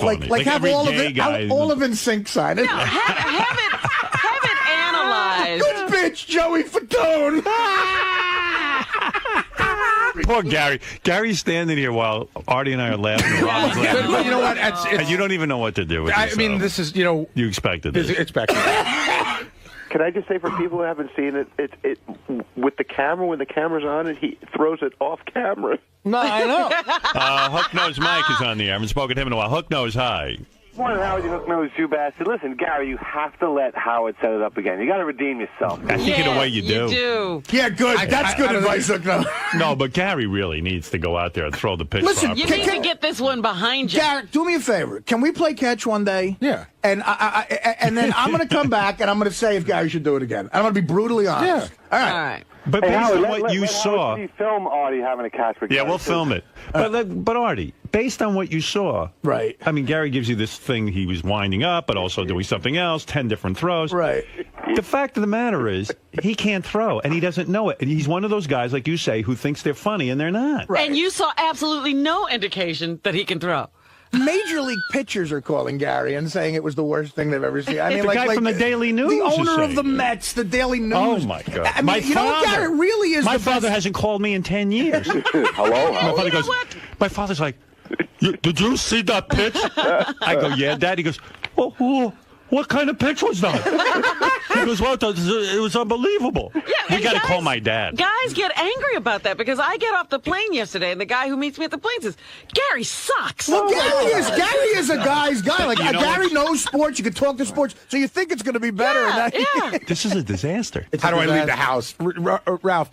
phony. Like have every all of gay it, guy. all of in sync sign it. No, have it analyzed. Good bitch, Joey Fatone. Poor Gary. Gary's standing here while Artie and I are laughing. Robin's laughing. But you know what? And you don't even know what to do with I mean, this is, you expected this. Expected. Can I just say, for people who haven't seen it, it with the camera, when the camera's on it, he throws it off camera. No, I know. Hook Nose Mike is on the air. I haven't spoken to him in a while. Hook Nose, hi. Morning, Howard. You Hook Nose Jew Bastard. Listen, Gary, you have to let Howard set it up again. You got to redeem yourself. I think in a way you do. You do. Yeah, good. That's good advice, Hook Nose. No, but Gary really needs to go out there and throw the pitch. Listen, You need to get this one behind you. Garrett, do me a favor. Can we play catch one day? Yeah. And and then I'm going to come back and I'm going to say if Gary should do it again. I'm going to be brutally honest. Yeah. All right. All right. But based Howard, on what you saw, Howard film Artie having a catch for yeah, Gary, we'll too. film it. But Artie, based on what you saw, Right. I mean, Gary gives you this thing. He was winding up, but also doing something else. 10 different throws. Right. The fact of the matter is, he can't throw, and he doesn't know it. And he's one of those guys, like you say, who thinks they're funny, and they're not. Right. And you saw absolutely no indication that he can throw. Major League pitchers are calling Gary and saying it was the worst thing they've ever seen. I mean, The guy from the Daily News the is owner of saying the it. Mets, the Daily News. Oh, my God. I mean, My you know what, father- Gary really is My the father best. hasn't called me in 10 years. Hello, My Howard. father goes, my father's like, did you see that pitch? I go, yeah, Dad. He goes, what kind of pitch was that? He goes, well, it was unbelievable. Yeah, We and got to guys- call my dad. Guys get angry about that because I get off the plane yesterday and the guy who meets me at the plane says, Gary sucks. Well, Gary is a guy's guy. Like You know Gary what? knows sports. You can talk to sports, so you think it's going to be better. Yeah, and yeah. This is a disaster. How do I leave the house? Ralph,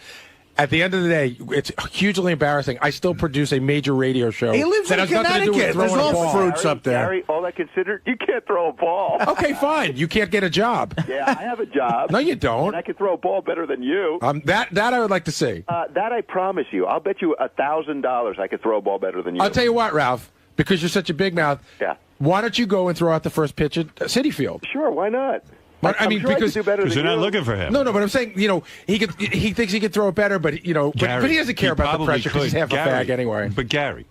at the end of the day, it's hugely embarrassing. I still produce a major radio show. He lives that in has nothing to do with Connecticut. There's throwing a all ball. fruits up there. Gary, all that considered, you can't throw a ball. Okay, fine. You can't get a job. Yeah, I have a job. No, you don't. And I can throw a ball better than you. That I would like to see. That I promise you. I'll bet you $1,000 I could throw a ball better than you. I'll tell you what, Ralph, because you're such a big mouth. Yeah. Why don't you go and throw out the first pitch at City Field? Sure, why not? But, I I'm mean, sure because I could do better Because than they're not you. looking for him. No, but I'm saying, he thinks he can throw it better, but Gary, but he doesn't care about the probably pressure because he's could. half a fag anyway. But Gary,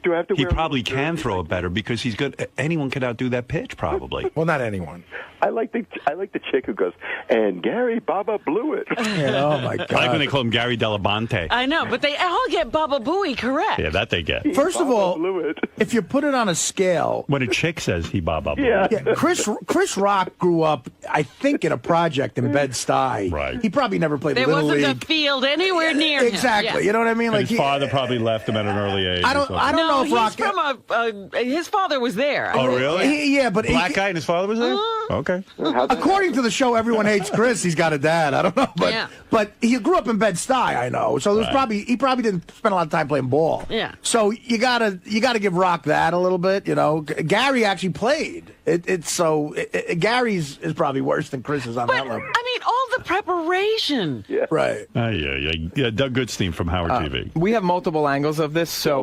Do I have to he wear probably a can jersey? throw it better because he's good. Anyone can outdo that pitch, probably. Well, not anyone. I like the chick who goes, and Gary Baba blew it. Oh my God! I like when they call him Gary Delabonte. I know, but they all get Baba Booey correct. Yeah, that they get. First of Baba all, blew it. if you put it on a scale, When a chick says he Baba. Yeah. Chris Rock grew up, I think, in a project in Bed-Stuy. Right. He probably never played There Little wasn't League. a field anywhere near him. Exactly. Yeah. You know what I mean? And his he- father probably left him at an early age. I or don't something. know No, if he's Rock. from his father was there. Oh, really? Yeah, but Black guy and his father was there? Okay. according to the show, everyone hates Chris. He's got a dad. I don't know, but he grew up in Bed-Stuy. I know, so there's he probably didn't spend a lot of time playing ball. Yeah. So you gotta give Rock that a little bit. Gary actually played. Gary's is probably worse than Chris's on But, that level. I mean, all the preparation. Yeah. Right. Yeah. Doug Goodstein from Howard TV. We have multiple angles of this, so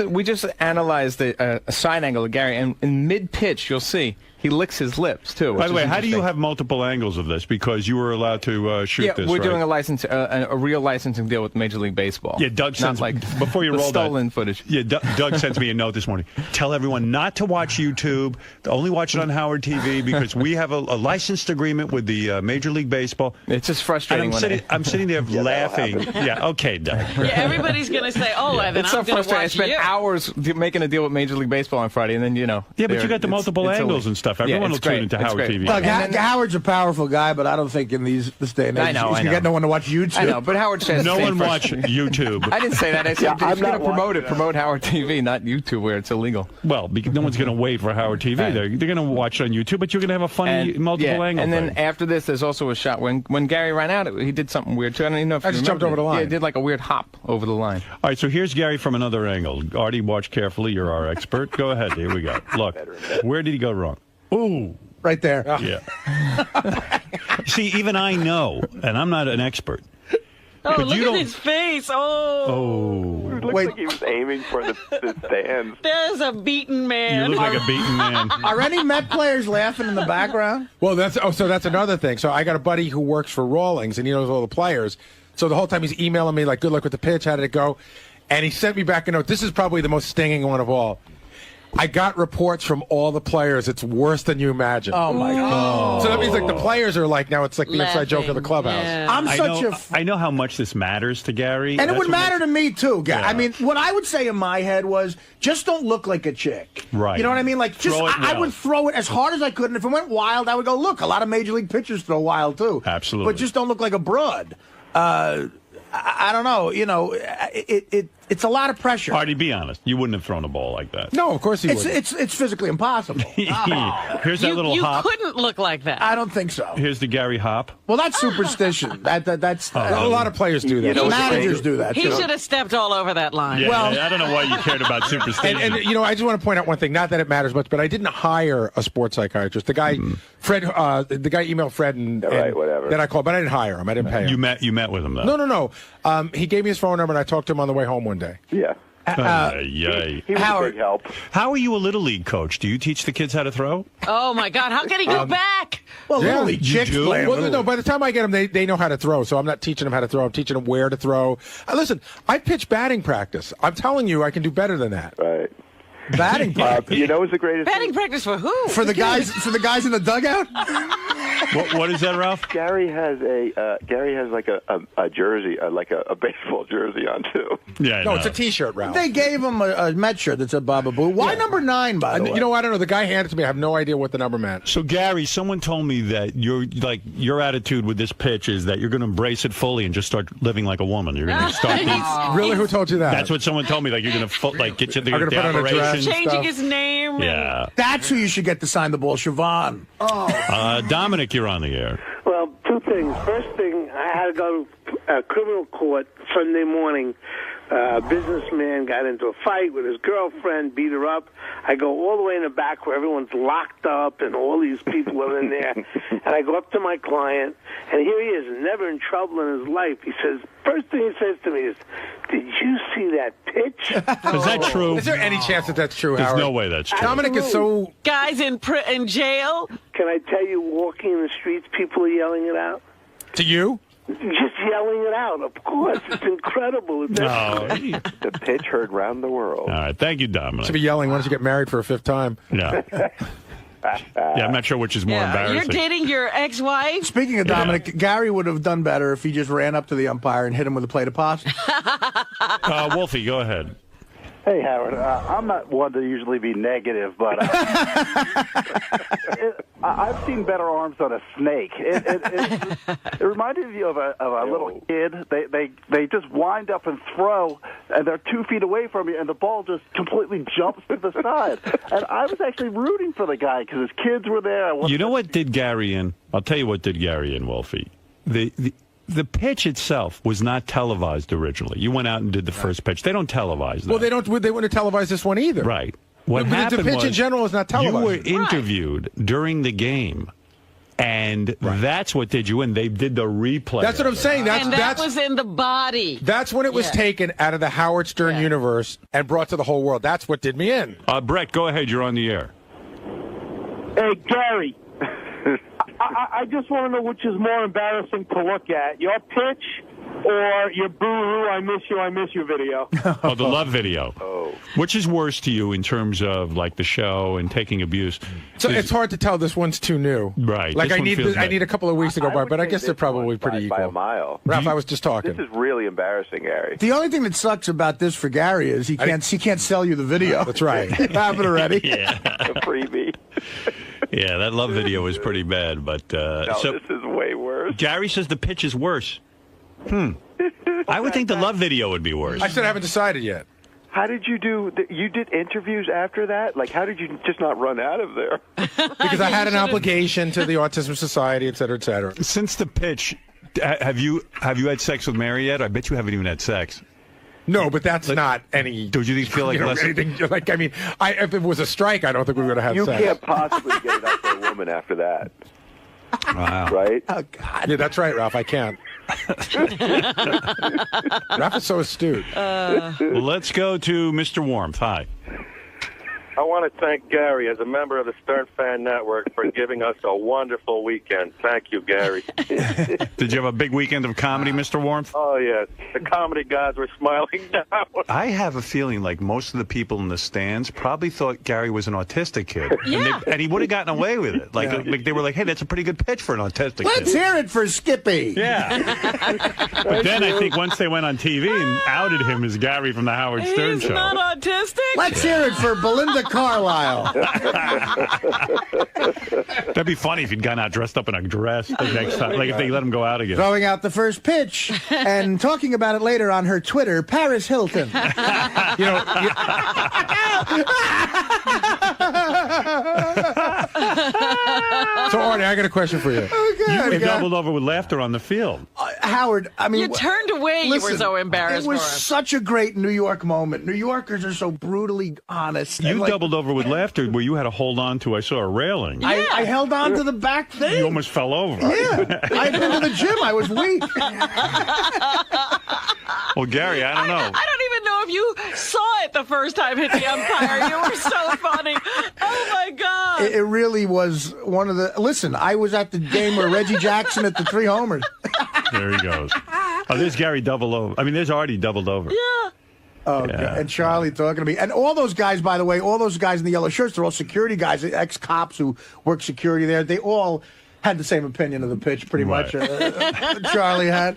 we just analyzed a side angle of Gary, and in mid-pitch, you'll see he licks his lips, too. By the way, how do you have multiple angles of this? Because you were allowed to shoot Yeah, this, we're right? doing a real licensing deal with Major League Baseball. Yeah, Doug Not sends like before you the roll stolen footage. Yeah, Doug sends me a note this morning. Tell everyone not to watch YouTube. To only watch it on Howard TV because we have a licensed agreement with the Major League Baseball. It's just And frustrating. I'm sitting there laughing. Yeah, okay, Doug. Yeah, everybody's going to say, then It's so I'm going to frustrating. I watch spent you. hours making a deal with Major League Baseball on Friday, and then Yeah, but you got the multiple angles and stuff. Everyone will tune into Howard TV. Look, Howard's a powerful guy, but I don't think in this day and age I know. you got no one to watch YouTube. I know, but Howard says No one watch YouTube. I didn't say that. I said if I'm you're going not to promote watching it, promote Howard TV, not YouTube, where it's illegal. Well, because no one's going to wait for Howard TV. Right. They're going to watch it on YouTube, but you're going to have a funny multiple angle And then thing. after this, there's also a shot when Gary ran out. He did something weird too. I don't even know if I you just jumped remember over the line. Yeah, he did like a weird hop over the line. All right, so here's Gary from another angle. Artie, watch carefully. You're our expert. Go ahead. Here we go. Look, where did he go wrong? Ooh. Right there. Yeah. See, even I know, and I'm not an expert. Oh, But look you at don't- his face. Oh. It looks Wait. like he was aiming for the stands. There's a beaten You man. look like a beaten man. Are any Met players laughing in the background? Well, that's another thing. So I got a buddy who works for Rawlings, and he knows all the players. So the whole time he's emailing me, like, good luck with the pitch, how did it go? And he sent me back a note. This is probably the most stinging one of all. I got reports from all the players. It's worse than you imagine. Oh my God! So that means like the players are like now it's like the inside joke of the clubhouse. Yeah. I know how much this matters to Gary. And it would That's what matter to me, too, Gary. Yeah. I mean, what I would say in my head was, just don't look like a chick. Right. You know what I mean? Like, just Throw it I well. would throw it as hard as I could, and if it went wild, I would go, look, a lot of Major League pitchers throw wild, too. Absolutely. But just don't look like a broad. I don't know. You know, it's a lot of pressure. Hardy, be honest. You wouldn't have thrown a ball like that. No, of course he would. It's physically impossible. Here's that little you hop. couldn't look like that. I don't think so. Here's the Gary hop. Well, that's superstition. That's A lot of players do that. You know what's managers great? do that. He too. should have stepped all over that line. Yeah, Well- I don't know why you cared about superstition. And you know, I just want to point out one thing. Not that it matters much, but I didn't hire a sports psychiatrist. The guy, Fred, the guy emailed Fred and whatever. Then I called, but I didn't hire him. I didn't pay him. You met with him though. No. He gave me his phone number, and I talked to him on the way home one day. Yeah. Yay. He was Howard. a big help. How are you a little league coach? Do you teach the kids how to throw? Oh my God! How can he go back? Well, Yeah, literally, you chicks do? play. Well, no, by the time I get them, they know how to throw, so I'm not teaching them how to throw. I'm teaching them where to throw. Listen, I pitch batting practice. I'm telling you, I can do better than that. Right. batting practice. You know what's the greatest Batting thing? practice for who? For the guys in the dugout. What is that, Ralph? Gary has like a jersey, like a baseball jersey on too. Yeah, No, it's a T-shirt, Ralph. They gave him a Met shirt that said Baba Boo. Why number 9, by the way? You know, I don't know. The guy handed it to me. I have no idea what the number meant. So Gary, someone told me that your attitude with this pitch is that you're going to embrace it fully and just start living like a woman. You're going to start. Really? Who told you that? That's what someone told me. Like you're going to get you the I'm gonna put on a dress. operation. Changing stuff. his name. Yeah. That's who you should get to sign the ball, Siobhan. Dominic, you're on the air. Well, two things. First thing, I had to go to criminal court Sunday morning. A businessman got into a fight with his girlfriend, beat her up. I go all the way in the back where everyone's locked up and all these people are in there. And I go up to my client, and here he is, never in trouble in his life. He says, first thing he says to me is, "Did you see that pitch?" Is that true? Is there any chance that that's true, There's Howard? no way that's true. Dominic is so... Guys in jail. Can I tell you, walking in the streets, people are yelling it out? To you? Just yelling it out, of course. It's incredible. It's No. The pitch heard round the world. All right. Thank you, Should Dominic. be yelling, why don't you get married for a 5th time? Yeah. Yeah, I'm not sure which is more You're embarrassing. dating your ex-wife. Speaking of Dominic, Gary would have done better if he just ran up to the umpire and hit him with a plate of pasta. Wolfie, go ahead. Hey, Howard, I'm not one to usually be negative, but I've seen better arms on a snake. It reminded you of a little kid. They just wind up and throw, and they're 2 feet away from you, and the ball just completely jumps to the side. And I was actually rooting for the guy because his kids were there. You know what did Gary in? I'll tell you what did Gary in, Wolfie. The pitch itself was not televised originally. You went out and did the first pitch. They don't televise that. Well, they wouldn't televise this one either. Right. What But happened the pitch was in general is not televised. you were interviewed during the game, and that's what did you in. They did the replay. That's what I'm saying. And that was in the body. That's when it was taken out of the Howard Stern universe and brought to the whole world. That's what did me in. Brett, go ahead. You're on the air. Hey, Gary, I just want to know which is more embarrassing to look at, your pitch or your boo-hoo, I miss you video. Oh, the love video. Oh. Which is worse to you in terms of, like, the show and taking abuse? So it's hard to tell. This one's too new. Right. Like, This I one feels bad. need a couple of weeks to go by, but I guess they're probably pretty by equal. a mile. Ralph, I was just talking. This is really embarrassing, Gary. The only thing that sucks about this for Gary is he can't sell you the video. That's right. It happened already. Yeah. A freebie. Yeah, that love video was pretty bad, but so this is way worse. Gary says the pitch is worse. I would think the love video would be worse. I said I haven't decided yet. How did you do? You did interviews after that? Like, how did you just not run out of there? Because I had an obligation to the Autism Society, et cetera, et cetera. Since the pitch, have you had sex with Mary yet? I bet you haven't even had sex. No, but that's not any. Do you feel like less? anything? Like, I mean, if it was a strike, I don't think we would have had You sex. can't possibly get it out to a woman after that, Wow. right? Oh, God. Yeah, that's right, Ralph. I can't. Ralph is so astute. Well, let's go to Mr. Warmth. Hi. I want to thank Gary as a member of the Stern Fan Network for giving us a wonderful weekend. Thank you, Gary. Did you have a big weekend of comedy, Mr. Warmth? Oh, yes. The comedy gods were smiling now. I have a feeling like most of the people in the stands probably thought Gary was an autistic kid. Yeah. And he would have gotten away with it. Like they were like, hey, that's a pretty good pitch for an autistic Let's kid. hear it for Skippy. Yeah. But then I think once they went on TV and outed him as Gary from the Howard Stern He's show. not autistic. Let's hear it for Belinda Carlisle. That'd be funny if he'd gone out dressed up in a dress the next time. Like if they let him go out again. Throwing out the first pitch and talking about it later on her Twitter, Paris Hilton. You know, so Artie, I got a question for you. You doubled over with laughter on the field. Howard, I mean, You turned away. listen, You were so embarrassed. It was for him. such a great New York moment. New Yorkers are so brutally honest. You And, like, doubled over with laughter where you had to hold on to, I saw a railing. I held on to the back thing. You almost fell over. Yeah, I'd been to the gym. I was weak. Well, Gary, I don't know. I don't even know if you saw it the first time hit the umpire. You were so funny. Oh, my God. It really was one of the. Listen, I was at the game where Reggie Jackson hit the 3 homers. There he goes. Oh, there's Gary doubled over. I mean, there's Artie doubled over. Yeah. Oh, Yeah. and Charlie talking to me. And all those guys, by the way, all those guys in the yellow shirts, they're all security guys, ex-cops who work security there. They all had the same opinion of the pitch, pretty Right. much. Charlie had.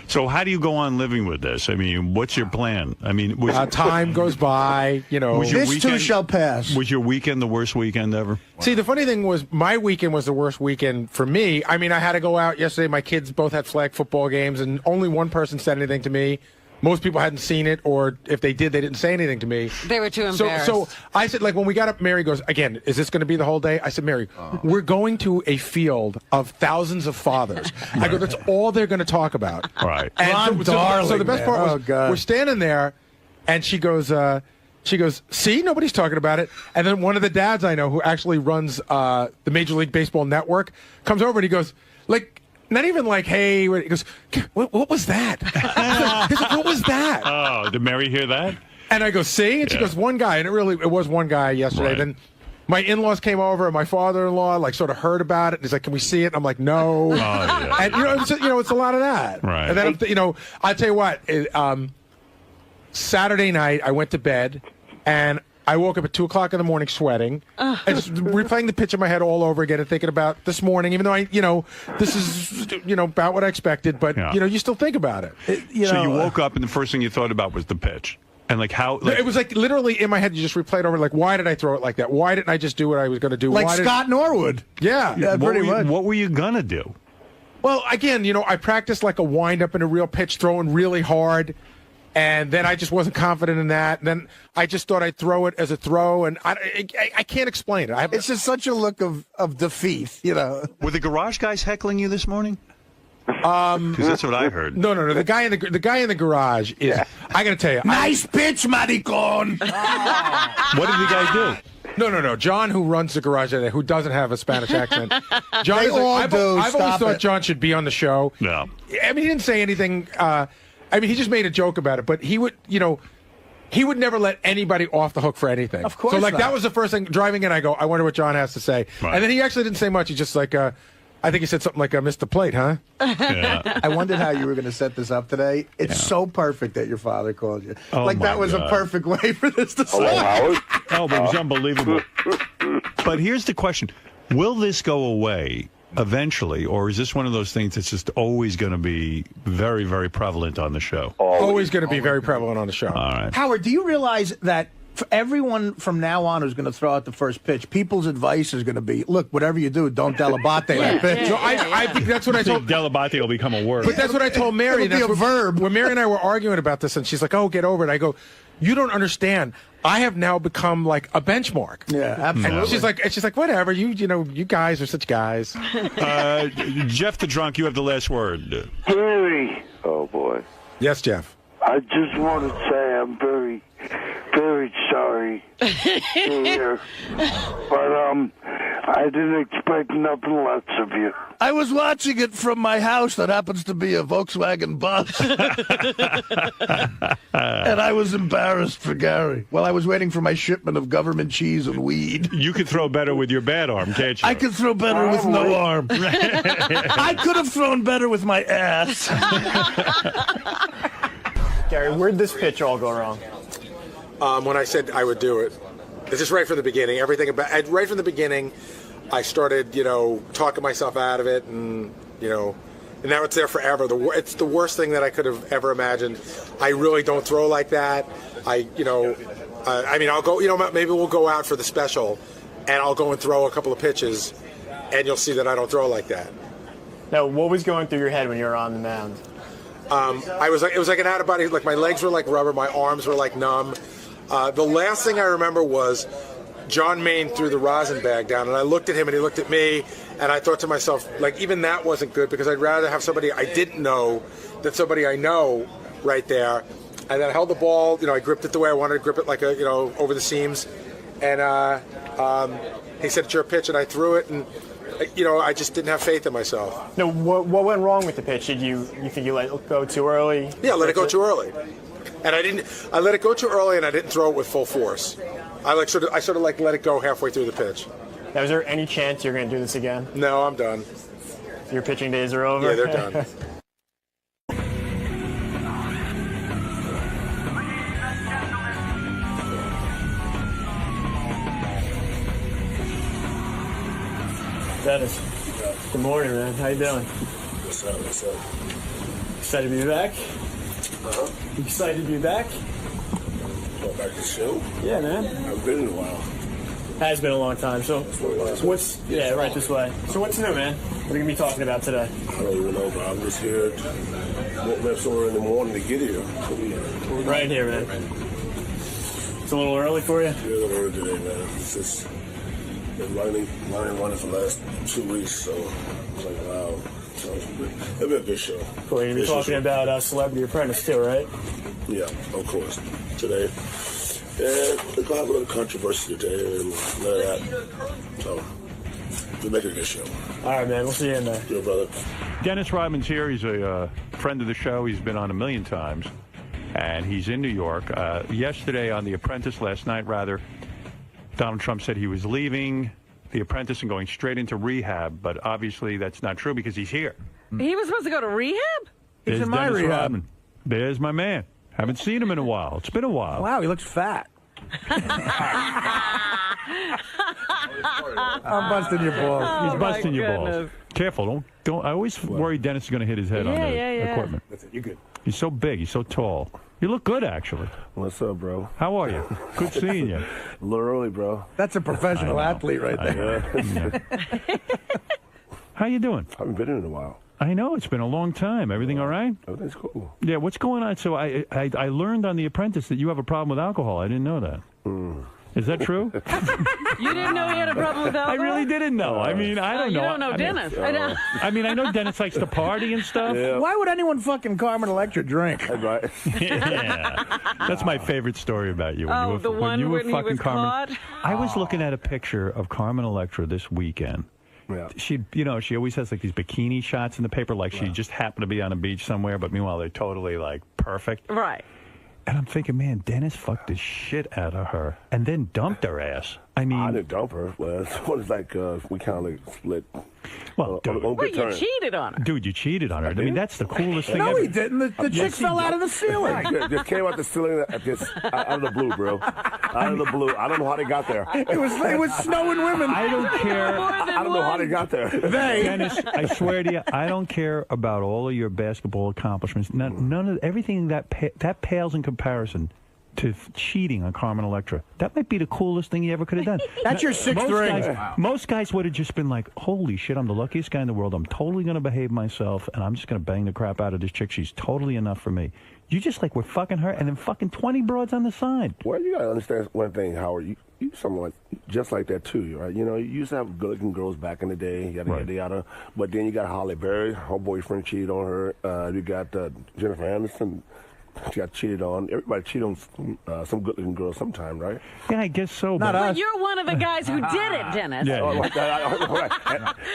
So how do you go on living with this? I mean, what's your plan? I mean, Time goes by, you know. Was your This too weekend- shall pass. Was your weekend the worst weekend ever? See, the funny thing was my weekend was the worst weekend for me. I mean, I had to go out yesterday. My kids both had flag football games, and only one person said anything to me. Most people hadn't seen it, or if they did, they didn't say anything to me. They were too So, embarrassed. so I said, like, when we got up, Mary goes, again, is this going to be the whole day? I said, Mary, we're going to a field of thousands of fathers. I go, that's all they're going to talk about. Right. Ron Darling, so the best man. part was, Oh, God. we're standing there, and she goes, see, nobody's talking about it. And then one of the dads I know who actually runs the Major League Baseball network comes over and he goes, like, not even like, hey, he goes, what was that? He's like, what was that? Oh, did Mary hear that? And I go, see? And she goes, one guy. And it was one guy yesterday. Right. Then my in-laws came over, and my father-in-law, like, sort of heard about it. And he's like, can we see it? And I'm like, no. Oh, yeah. And, it's a lot of that. Right. And then, I'll tell you what, Saturday night, I went to bed, and I woke up at 2 o'clock in the morning sweating, and just replaying the pitch in my head all over again and thinking about this morning, even though this is, about what I expected, but, Yeah. you still think about it. So you woke up and the first thing you thought about was the pitch. And like how... Like, It was like literally in my head, you just replayed over, like, why did I throw it like that? Why didn't I just do what I was going to do? Like Why did- Scott Norwood. Yeah. Yeah, pretty much. What were you going to do? Well, again, I practiced like a wind-up in a real pitch, throwing really hard, and then I just wasn't confident in that. And then I just thought I'd throw it as a throw, and I can't explain it. It's just such a look of defeat, Were the garage guys heckling you this morning? Because that's what I heard. No. The guy in the garage is. I got to tell you. Nice pitch, maricon. What did the guy do? No. John, who runs the garage today, who doesn't have a Spanish accent. John They is like, all I've do. always Stop thought it. John should be on the show. No. I mean, he didn't say anything. He just made a joke about it, but he would, he would never let anybody off the hook for anything. Of course So, like, not. that was the first thing. Driving in, I go, I wonder what John has to say. Right. And then he actually didn't say much. He just, like, I think he said something like, missed the plate, huh? Yeah. I wondered how you were going to set this up today. It's so perfect that your father called you. Oh, like that my was God. a perfect way for this to Hello, start. Howard. Oh, but it was unbelievable. But here's the question. Will this go away eventually, or is this one of those things that's just always going to be very, very prevalent on the show? Always going to be very prevalent on the show. All right. Howard, do you realize that for everyone from now on who's going to throw out the first pitch, people's advice is going to be, look, whatever you do, don't delabate that pitch. So I think that's what I told. Delabate will become a word. But that's what I told Mary. It'll be That's a what, verb. When Mary and I were arguing about this, and she's like, "Oh, get over it." I go, "You don't understand. I have now become like a benchmark." Yeah, absolutely. And she's like, "Whatever. You guys are such guys." Jeff the Drunk, you have the last word. Gary, Oh, boy. Yes, Jeff. I just want to say I'm very, very sorry to hear. But I didn't expect nothing less of you. I was watching it from my house that happens to be a Volkswagen bus. And I was embarrassed for Gary. While I was waiting for my shipment of government cheese and weed. You could throw better with your bad arm, can't you? I could throw better with no arm. I could have thrown better with my ass. Gary, where'd this pitch all go wrong? When I said I would do it. It's just right from the beginning. Right from the beginning, I started, talking myself out of it, and now it's there forever. It's the worst thing that I could have ever imagined. I really don't throw like that. I'll go, maybe we'll go out for the special, and I'll go and throw a couple of pitches, and you'll see that I don't throw like that. Now, what was going through your head when you were on the mound? It was like an out-of-body, like my legs were like rubber, my arms were like numb. The last thing I remember was John Maine threw the rosin bag down, and I looked at him, and he looked at me, and I thought to myself, like, even that wasn't good, because I'd rather have somebody I didn't know than somebody I know right there. And then I held the ball, I gripped it the way I wanted to grip it, like over the seams. And he said, "It's your pitch," and I threw it, and I just didn't have faith in myself. No, what went wrong with the pitch? Did you think you let it go too early? Yeah, I let it go too early. And I let it go too early, and I didn't throw it with full force. I sort of let it go halfway through the pitch. Now, is there any chance you're going to do this again? No, I'm done. Your pitching days are over? Yeah, they're done. Dennis, good morning, man. How you doing? What's up? Excited to be back? You excited to be back? Going back to the show? Yeah, man. I've been in a while. Has been a long time. So, what's right this way. So, what's new, man? What are you gonna be talking about today? I don't even know, bro. I'm just here. Woke up somewhere in the morning to get here. Right here, man. It's a little early for you. Yeah, a little early today, man. It's just been running for the last 2 weeks, so it's like, wow. So it'll be a good show. Cool. You're gonna be talking about Celebrity Apprentice too, right? Yeah, of course. Today. And we're gonna have a little controversy today and none of that. So we'll make it a good show. All right, man. We'll see you in there. Yeah, brother. Dennis Rodman's here. He's a friend of the show. He's been on a million times, and he's in New York. Yesterday on The Apprentice, last night rather, Donald Trump said he was leaving The Apprentice and going straight into rehab, but obviously that's not true because he's here. He was supposed to go to rehab? There's in my Dennis rehab. Rodman. There's my man. Haven't seen him in a while. It's been a while. Wow, he looks fat. I'm busting your balls. He's busting your balls. goodness. Careful, don't. I always worry Dennis is going to hit his head on the equipment. That's it. You good? He's so big. He's so tall. You look good, actually. What's up, bro? How are you? Good seeing you. A little early, bro. That's a professional athlete right there. How you doing? I haven't been in a while. I know, it's been a long time. Everything all right? Everything's cool. Yeah, what's going on? So I learned on The Apprentice that you have a problem with alcohol. I didn't know that. Is that true? You didn't know he had a problem with alcohol? I really didn't know. I mean, I don't know. You don't know Dennis. I know. I mean, I know Dennis likes to party and stuff. Yeah. Why would anyone fucking Carmen Electra drink? That's right. Yeah. That's my favorite story about you. Oh, the one you were when he fucking was Carmen. caught? I was looking at a picture of Carmen Electra this weekend. Yeah. She always has like these bikini shots in the paper, like she just happened to be on a beach somewhere, but meanwhile they're totally like perfect. Right. And I'm thinking, man, Dennis fucked the shit out of her and then dumped her ass. I mean, I didn't dump her. Well, it's like we kind of like split. Well, dude. on Wait, good you terms. cheated on her. Dude, you cheated on her. I mean, that's the coolest thing No, ever. he didn't. The chick Yes, he fell did. out of the ceiling. Just came out the ceiling out of the blue, bro. Out of the blue. I don't know how they got there. It was snowing women. I don't care. I don't know how they got there. Dennis, I swear to you, I don't care about all of your basketball accomplishments. None of everything that pales in comparison to cheating on Carmen Electra. That might be the coolest thing you ever could have done. That's your sixth ring. Most guys would have just been like, holy shit, I'm the luckiest guy in the world. I'm totally going to behave myself, and I'm just going to bang the crap out of this chick. She's totally enough for me. You just like, we're fucking her, and then fucking 20 broads on the side. Well, you got to understand one thing, Howard. You someone just like that, too, right? You know, you used to have good-looking girls back in the day, yada. But then you got Holly Berry. Her boyfriend cheated on her. You got Jennifer Aniston. cheated on. Everybody cheated on some good-looking girl sometime, right? Yeah, I guess so. But you're one of the guys who did it, Dennis. Yeah.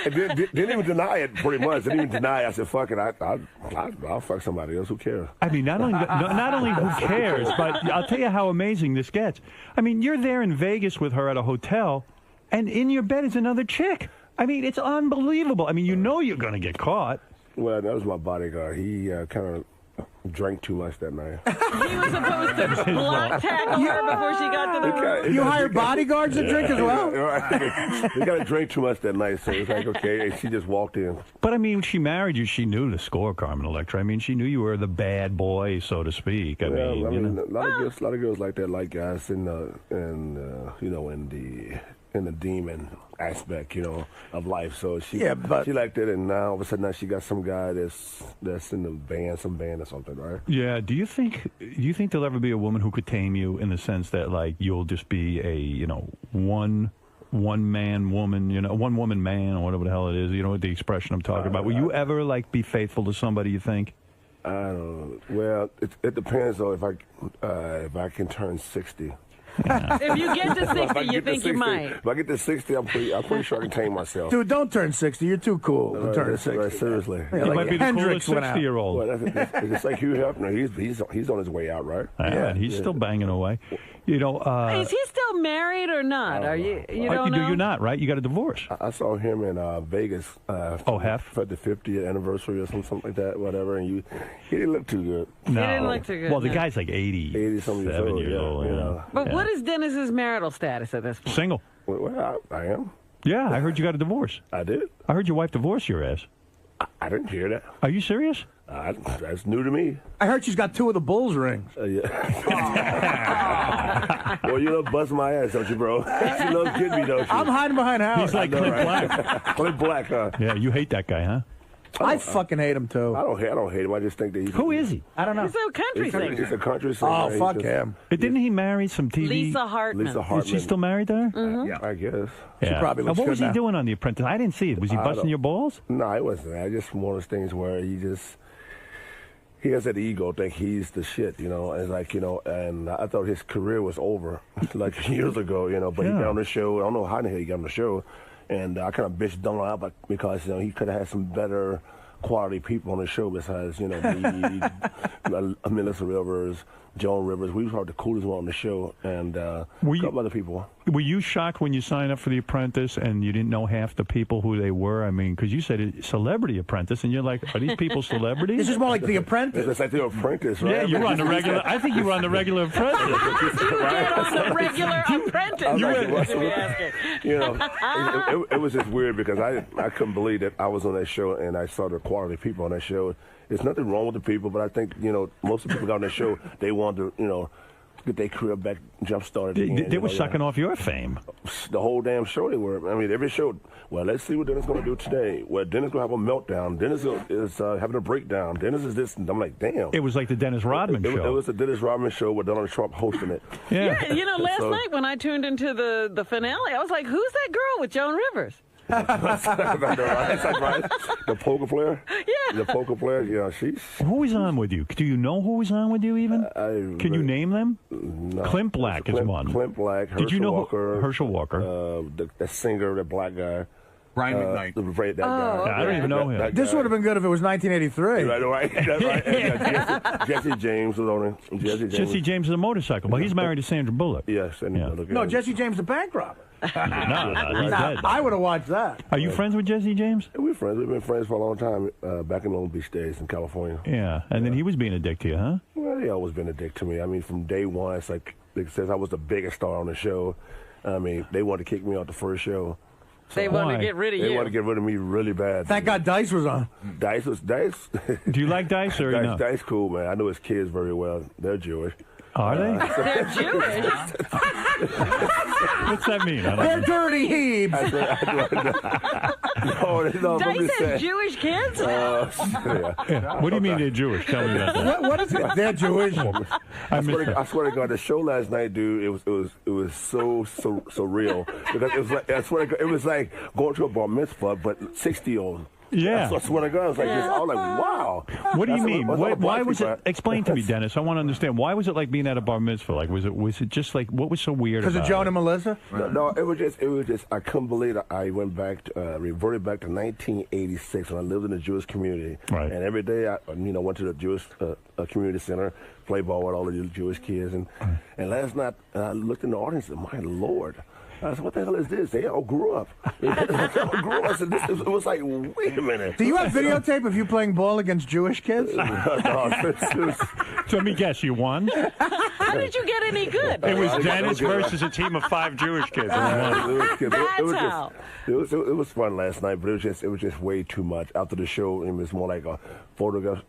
And didn't even deny it, pretty much. Didn't even deny it. I said, fuck it, I'll fuck somebody else. Who cares? I mean, not only who cares, but I'll tell you how amazing this gets. I mean, you're there in Vegas with her at a hotel, and in your bed is another chick. I mean, it's unbelievable. I mean, you know you're going to get caught. Well, that was my bodyguard. He kind of drank too much that night. He was supposed to block tackle her before she got to the room. You hire bodyguards to drink as well? He got to drink too much that night, so it's like, okay, and she just walked in. But, I mean, she married you. She knew the score, Carmen Electra. I mean, she knew you were the bad boy, so to speak. I mean, you know. a lot of girls like that, like guys in the demon aspect, of life. So she liked it, and now all of a sudden she got some guy that's in the band, some band or something, right? Yeah. Do you think there'll ever be a woman who could tame you in the sense that like you'll just be a one man woman, one woman man, or whatever the hell it is? You know what the expression I'm talking about? Will you ever like be faithful to somebody? You think? I don't know. Well, it depends though. If I can turn 60. Yeah. If you get to 60, you think you might. If I get to 60, I'm pretty sure I can tame myself. Dude, don't turn 60. You're too cool to turn 60. Right, seriously. Yeah, you might be the coolest 60-year-old. Well, it's like Hugh Hefner. He's on his way out, right? Yeah, he's still banging away. Is he still married or not? Are you? You don't know? You're not, right? You got a divorce. I saw him in Vegas. For the 50th anniversary or something like that, whatever. And he didn't look too good. No. He didn't look too good. Well, the guy's like 80-something years old. But what is Dennis's marital status at this point? Single. Well, I am. Yeah, I heard you got a divorce. I did. I heard your wife divorced your ass. I didn't hear that. Are you serious? That's new to me. I heard she's got 2 of the Bulls rings. Well, you don't bust my ass, don't you, bro? You love kidding me, don't you? I'm hiding behind Howard. He's like Clint Black. Clint Black, huh? Yeah, you hate that guy, huh? I fucking hate him too. I don't hate him. I just think that he's. Who is he? I don't know. He's a country singer. He's a country singer. Oh, fuck him. Didn't he marry some TV? Lisa Hartman. Is she still married there? Mm-hmm. I guess. Yeah. She probably looks what good was he now. doing on The Apprentice? I didn't see it. Was he busting your balls? No, it wasn't. I just one of those things where he has that ego, think he's the shit, It's like, and I thought his career was over like years ago, but he got on the show. I don't know how the hell he got on the show, and I kind of bitched him out because he could have had some better quality people on the show besides, me, Melissa Rivers, Joan Rivers. We were the coolest one on the show, and a couple other people. Were you shocked when you signed up for The Apprentice and you didn't know half the people who they were? I mean, because you said Celebrity Apprentice, and you're like, are these people celebrities? This is more like The Apprentice. It's like The Apprentice, right? Yeah, you were on the regular. I think you were on the regular Apprentice. You get on the regular Apprentice. It was just weird because I couldn't believe that I was on that show and I saw the quality people on that show. There's nothing wrong with the people, but I think, most of the people got on that show, they wanted to, get their career back jump-started. They were sucking off your fame. The whole damn show they were. I mean, every show, well, let's see what Dennis is going to do today. Well, Dennis is going to have a meltdown. Dennis is having a breakdown. Dennis is this. And I'm like, damn. It was like the Dennis Rodman show. It was the Dennis Rodman show with Donald Trump hosting it. Yeah. Last night when I tuned into the finale, I was like, who's that girl with Joan Rivers? That's right. The poker player? Yeah. The poker player? Yeah, she's... Who was on with you? Do you know who was on with you even? Can you name them? No. Clint Black is one. Clint Black, Did you know Walker. Herschel Walker? The singer, the black guy. Brian McKnight. That guy. Okay. I don't even know him. This would have been good if it was 1983. Right. That's right. Jesse James was on it. Jesse James is a motorcycle, but he's married to Sandra Bullock. Yes. No, Jesse James, the bank robber. No, he's dead. I would have watched that. Are you friends with Jesse James? We're friends. We've been friends for a long time, back in Long Beach days in California. Yeah, and then he was being a dick to you, huh? Well, he always been a dick to me. I mean, from day one, it's like since I was the biggest star on the show, I mean, they wanted to kick me off the first show. They wanted to get rid of you. They wanted to get rid of me really bad. Thank God Dice was on. Dice. Do you like Dice or no? Dice cool, man. I know his kids very well. They're Jewish. Are they? They're Jewish. What's that mean? They're dirty heaves. Dice has Jewish kids? What do you mean they're Jewish? Tell me about that. What is it? They're Jewish. I swear to God, the show last night, dude, it was so real because it was like it was like going to a bar mitzvah, but 60-year-old. Yeah. I swear to God, I was like, this. I was like, wow. What do you mean? What Why was people it? Explain to me, Dennis. I want to understand. Why was it like being at a bar mitzvah? Like, was it just like what was so weird about it? Because of Joan and Melissa? No, it was just. I couldn't believe it. I went back, reverted back to 1986 when I lived in the Jewish community. Right. And every day I, went to the Jewish community center, play ball with all the Jewish kids, and last night I looked in the audience and my Lord. I said, what the hell is this? They all grew up. They all grew up. I said, it was like, wait a minute. Do you have videotape of you playing ball against Jewish kids? So let me guess, you won? How did you get any good? It was Dennis versus a team of 5 Jewish kids. It was fun last night, but it was just way too much. After the show, it was more like a photograph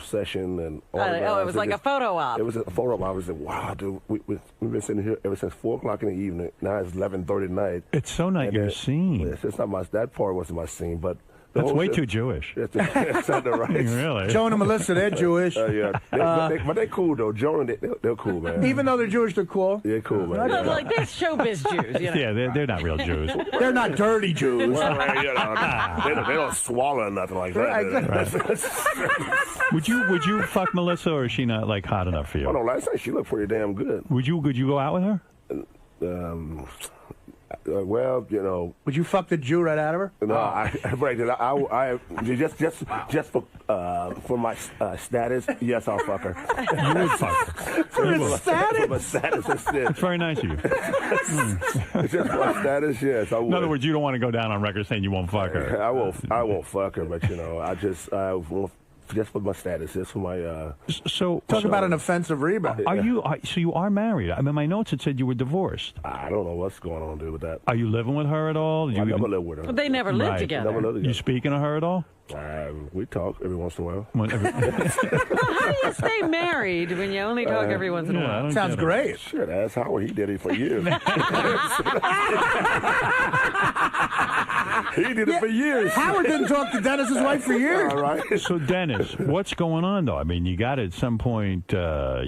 session and all that. Oh, it was like a photo op. It was a photo op. I was like, wow, dude, we've been sitting here ever since 4 o'clock in the evening. Now it's 11:30 at night. It's so not your scene. It's not that part wasn't my scene, but that's way too Jewish. That's not the right. Really? Joan and Melissa, they're Jewish. Yeah, but they're cool though. Joan, they're cool, man. Even though they're Jewish, they're cool. They're cool, man. But like they're showbiz Jews, you know? Yeah, they're not real Jews. They're not dirty Jews. Well, they don't swallow nothing like that. Right. Would you fuck Melissa, or is she not like hot enough for you? Oh no, last night she looked pretty damn good. Would you go out with her? Well, Would you fuck the Jew right out of her? No, I just for my status. Yes, I'll fuck her. You would fuck her. For her status? For my status, that's it. It's very nice of you. It's just my status. Yes, I would. In other words, you don't want to go down on record saying you won't fuck her. I won't fuck her, but I won't. Just for my status, just for my. So talk about an offensive rebound. So you are married? I mean, my notes had said you were divorced. I don't know what's going on, dude, with that. Are you living with her at all? I never live with her. But they never lived together. Never lived together. You speaking to her at all? We talk every once in a while. Well, how do you stay married when you only talk every once in a while? Sounds great. Shit, ask Howard. He did it for years. He did it for years. Howard didn't talk to Dennis's wife for years. All right. So, Dennis, what's going on, though? I mean, you got to at some point, I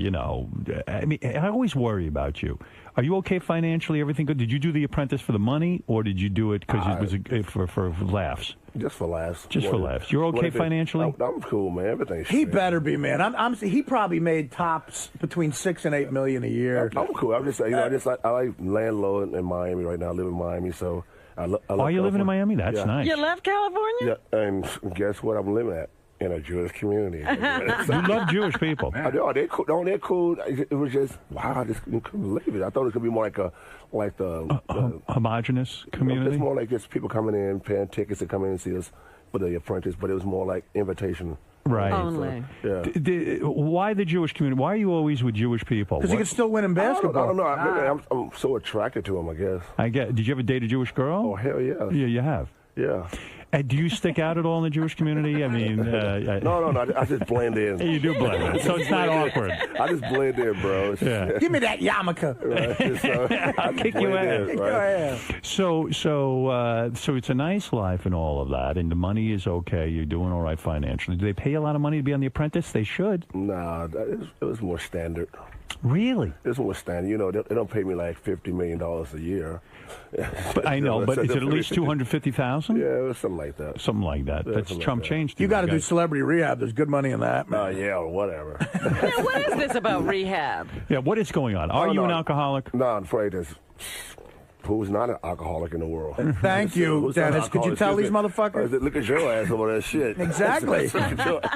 mean, I always worry about you. Are you okay financially? Everything good? Did you do The Apprentice for the money, or did you do it because it was for laughs? Just for laughs. Just for laughs. You're okay financially? I'm cool, man. Everything's He better be, man. He probably made tops between $6 and $8 million a year. I'm cool. I'm just, I like landlord in Miami right now. I live in Miami, so I love Are you living in Miami? That's nice. You left California? Yeah, and guess what? I'm living at. In a Jewish community. You love Jewish people. I do. They're cool. No, they're cool. It was just, wow, I just couldn't believe it. I thought it was going to be more like the homogenous community? It's more like just people coming in, paying tickets to come in and see us for The Apprentice, but it was more like invitation. Right. Only. So, yeah. Why the Jewish community? Why are you always with Jewish people? Because you can still win in basketball. I don't know. I'm so attracted to them, I guess. Did you ever date a Jewish girl? Oh, hell yeah. Yeah, you have. Yeah. And do you stick out at all in the Jewish community? I mean, no, I just blend in. You do blend in, so it's not awkward. I just blend in, bro. Yeah. Give me that yarmulke. Right? I'll kick you out. Right? So it's a nice life and all of that, and the money is okay. You're doing all right financially. Do they pay you a lot of money to be on The Apprentice? They should. Nah, it was more standard. Really? It's more standard. They don't pay me like $50 million a year. But I know, but is it at least $250,000? Yeah, it was something like that. Something like that. Yeah, That's Trump changed. You got to do celebrity rehab. There's good money in that, man. Yeah, or whatever. Yeah, what is this about rehab? Yeah, what is going on? Are you an alcoholic? No, I'm afraid there's... Who's not an alcoholic in the world? Thank you, Dennis. Could you tell these motherfuckers? Look at your ass over that shit. Exactly.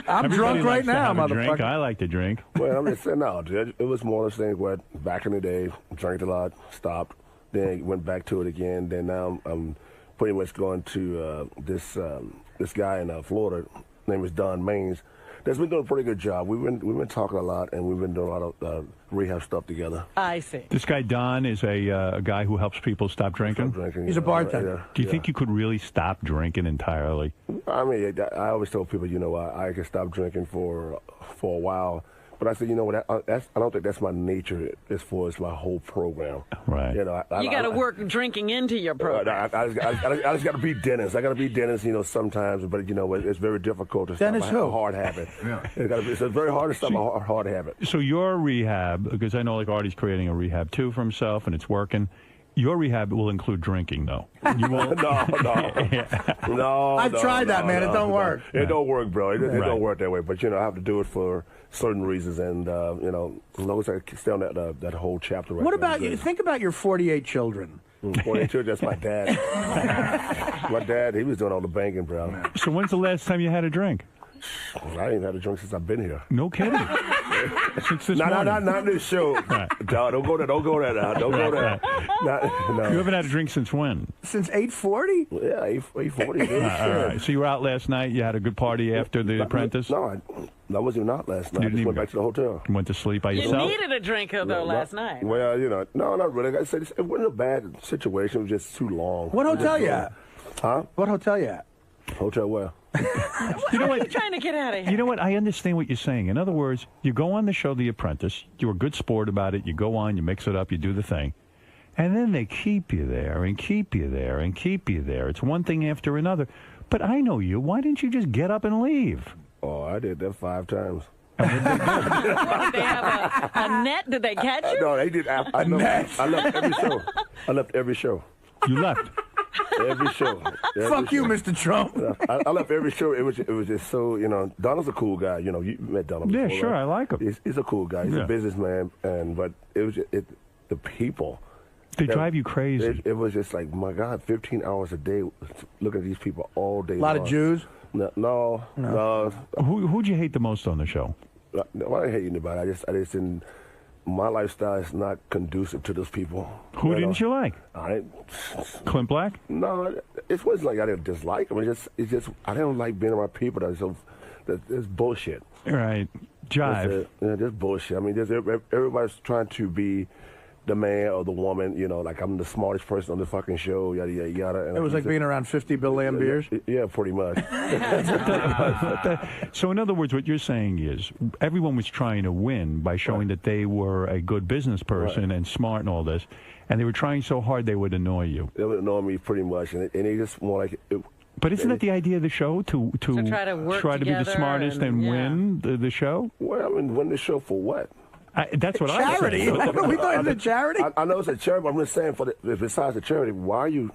I'm drunk right now, motherfucker. I like to drink. Well, I'm just saying, no, dude, it was more of those things where back in the day, drank a lot, stopped, then went back to it again. Then now I'm pretty much going to this guy in Florida, name is Don Maines. That's been doing a pretty good job. We've been talking a lot, and we've been doing a lot of rehab stuff together. I see. This guy Don is a guy who helps people stop drinking. He's a bartender. Do you think you could really stop drinking entirely? I mean, I always tell people, I can stop drinking for a while. But I said, you know what? I don't think that's my nature as far as my whole program. Right. You got to work drinking into your program. I just got to be Dennis. I got to be Dennis, sometimes. But it's very difficult to stop a hard habit. Yeah. It's very hard to stop a hard habit. So your rehab, because I know like Artie's creating a rehab too for himself, and it's working. Your rehab will include drinking, though. You will. No. I've tried that, man. It don't work. It don't work, bro. It don't work that way. But I have to do it for certain reasons, and as long as I stay on that whole chapter. Right. What about you? Think about your 48 children. 48 children. That's my dad. My dad, he was doing all the banking, bro. So when's the last time you had a drink? I ain't had a drink since I've been here. No kidding. Since this morning. Not this show. Right. Don't go there. Don't go there now. Don't go there. No. You haven't had a drink since when? Since 8:40? Yeah, 8:40. All right. So you were out last night. You had a good party after The Apprentice? No, I wasn't even out last night. I just went back to the hotel. You went to sleep by yourself? You needed a drink, though, last night. Well, no, not really. Like I said, it wasn't a bad situation. It was just too long. What hotel you at? Huh? What hotel you at? Hotel where? You know what? Are you trying to get out of here? You know what? I understand what you're saying. In other words, you go on the show The Apprentice. You're a good sport about it. You go on, you mix it up, you do the thing. And then they keep you there and keep you there and keep you there. It's one thing after another. But I know you. Why didn't you just get up and leave? Oh, I did that 5 times. What, they have a net? Did they catch you? No, they did. I left every show. I left every show. You left? Every show. Fuck you, Mr. Trump. I left every show. It was just so, Donald's a cool guy. You met Donald before, Yeah, sure, right? I like him. He's a cool guy. He's a businessman, but it was the people. They drive you crazy. It was just like, my God, 15 hours a day looking at these people all day long. A lot of Jews? No. Who'd you hate the most on the show? No, I didn't hate anybody. I just didn't. My lifestyle is not conducive to those people. Who didn't you like? Clint Black? No, it wasn't like I didn't dislike him. It's just I don't like being around people that's bullshit. Right. Jive. Just bullshit. I mean, everybody's trying to be the man or the woman, like I'm the smartest person on the fucking show, yada, yada, yada. And it was like being around 50 Bill Lambiers? Yeah, pretty much. So in other words, what you're saying is everyone was trying to win by showing that they were a good business person and smart and all this, and they were trying so hard they would annoy you. They would annoy me pretty much, and they just more like... But isn't that the idea of the show, to try to work to be the smartest and win the show? Well, I mean, win the show for what? That's what I said. Charity? We thought it was a charity? I know it's a charity, but I'm just saying, besides the charity, why are you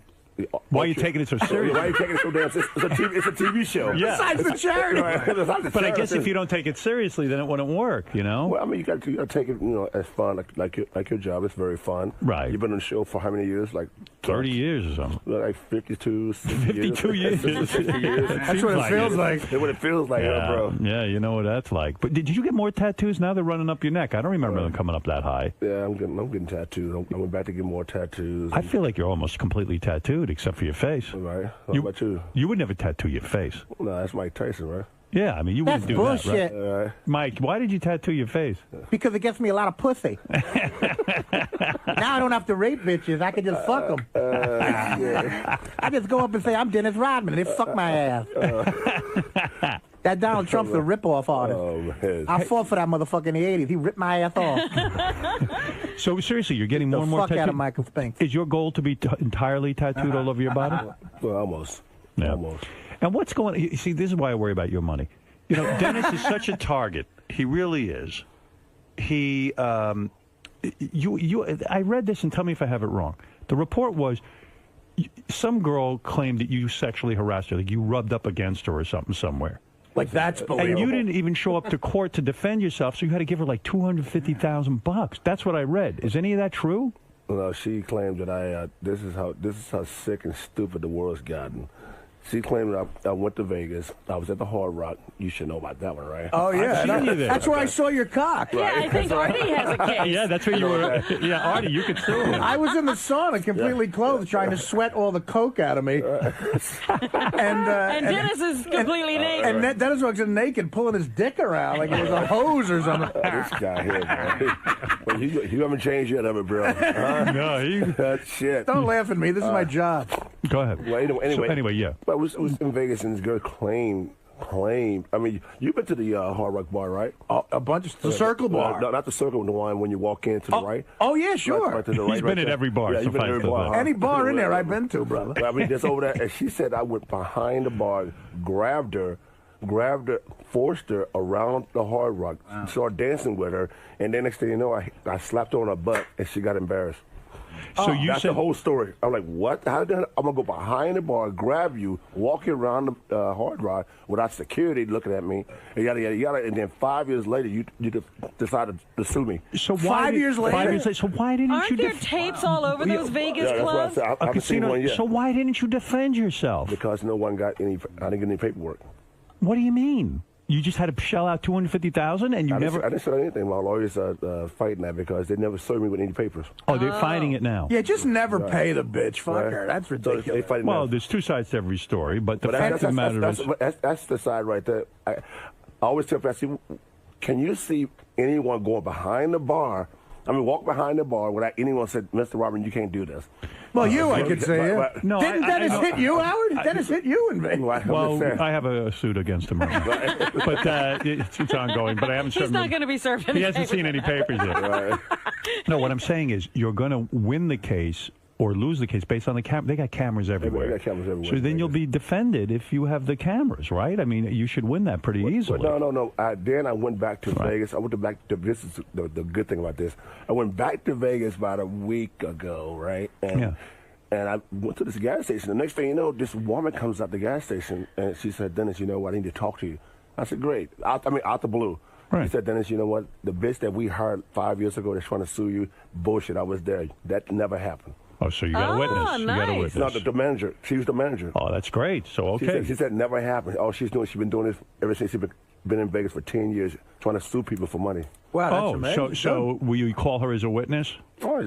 taking it so seriously? Why are you taking it so damn serious? It's a TV show. Yeah. Besides the charity. But I guess if you don't take it seriously, then it wouldn't work, Well, I mean, you got to take it, as fun, like your job. It's very fun. Right. You've been on the show for how many years? Like 30 years or something. Like 52, 52 years. 50 years. That's what it feels like. That's what it feels like, bro. Yeah, you know what that's like. But did you get more tattoos? Now they're running up your neck. I don't remember them coming up that high. Yeah, I'm getting tattoos. I'm about to get more tattoos. I feel like you're almost completely tattooed, except for your face. Right. What about you? You would never tattoo your face. No, that's Mike Tyson, right? Yeah, I mean, you wouldn't do bullshit. that, right? Mike, why did you tattoo your face? Because it gets me a lot of pussy. Now I don't have to rape bitches. I can just fuck them. I just go up and say, I'm Dennis Rodman, and they fuck my ass. That Donald Trump's a ripoff artist. Oh, man. I fought for that motherfucker in the 80s. He ripped my ass off. So seriously, you're getting more and more tattoos. Fuck out of tattoos. Michael Spinks. Is your goal to be entirely tattooed all over your body? Well, almost. Yeah. Almost. And what's going on? You see, this is why I worry about your money. Dennis is such a target. He really is. I read this, and tell me if I have it wrong. The report was some girl claimed that you sexually harassed her, like you rubbed up against her or something somewhere. Like, that's believable. And you didn't even show up to court to defend yourself, so you had to give her like $250,000. That's what I read. Is any of that true? No, she claimed that this is how sick and stupid the world's gotten. She claimed that I went to Vegas. I was at the Hard Rock. You should know about that one, right? Oh, yeah. I've seen you there. That's where I saw your cock. Yeah, I think Artie has a case. Yeah, that's where you were. Yeah, Artie, you could sue him. I was in the sauna, completely clothed, trying to sweat all the coke out of me. And Dennis is completely naked. And Dennis was naked, pulling his dick around like it was a hose or something. This guy here, bro. You haven't changed yet, have it, bro? No, that shit. Don't laugh at me. This is my job. Go ahead. Well, anyway, yeah. But I was in Vegas, and this girl claimed. I mean, you've been to the Hard Rock bar, right? A bunch of the Circle Bar. No, not the Circle, the one when you walk in to the right. Oh yeah, sure. Right to the right, He's been at every bar. Yeah, you've been at every bar. Any bar in there I've been to, brother. I mean, just over there. And she said I went behind the bar, grabbed her, forced her around the Hard Rock, started dancing with her, and then next thing you know, I slapped her on her butt, and she got embarrassed. So you That's said the whole story. I'm like, what? How did I'm gonna go behind the bar, grab you, walk you around the hard drive without security looking at me, and yada yada yada. And then 5 years later, you decided to sue me. So why 5 years later? 5 years later. So why didn't Aren't you? there tapes all over those Vegas That's what I clubs? said. I a haven't seen casino. one yet. So why didn't you defend yourself? Because no one got any. I didn't get any paperwork. What do you mean? You just had to shell out $250,000 and you I never. didn't say anything. My lawyers are fighting that because they never served me with any papers. Oh, they're fighting it now. Yeah, just never pay the bitch. Fuck Right. her. That's So ridiculous. they fighting Well, that. there's two sides to every story, but the But fact of the matter is, that's the side right there. I always tell people, can you see anyone going behind the bar? I mean, walk behind the bar without anyone said, Mr. Robin, you can't do this. Well, you, I could say, yeah. But- No, Didn't Dennis hit you, Howard? Dennis hit you in Vegas. I'm just well, saying. I have a suit against him, right now. But it's ongoing. But I haven't. He's served not him- going to be served any He hasn't papers. seen any papers yet. Right. No, what I'm saying is, you're going to win the case or lose the case based on the camera. They got cameras everywhere. They got cameras everywhere. So then you'll be defended if you have the cameras, right? I mean, you should win that pretty easily. But no. Then I went back to Vegas. I went back to this is the good thing about this. I went back to Vegas about a week ago, right? And I went to this gas station. The next thing you know, this woman comes out the gas station and she said, Dennis, you know what? I need to talk to you. I said, great. Out the blue. Right. She said, Dennis, you know what? The bitch that we hired 5 years ago that's trying to sue you, bullshit. I was there. That never happened. Oh, so you got a witness. nice. You got a witness. No, the manager. She was the manager. Oh, that's great. So, okay. She said never happened. All she's been doing this ever since she's been in Vegas for 10 years, trying to sue people for money. Wow, that's Oh, amazing. so will you call her as a witness? Oh,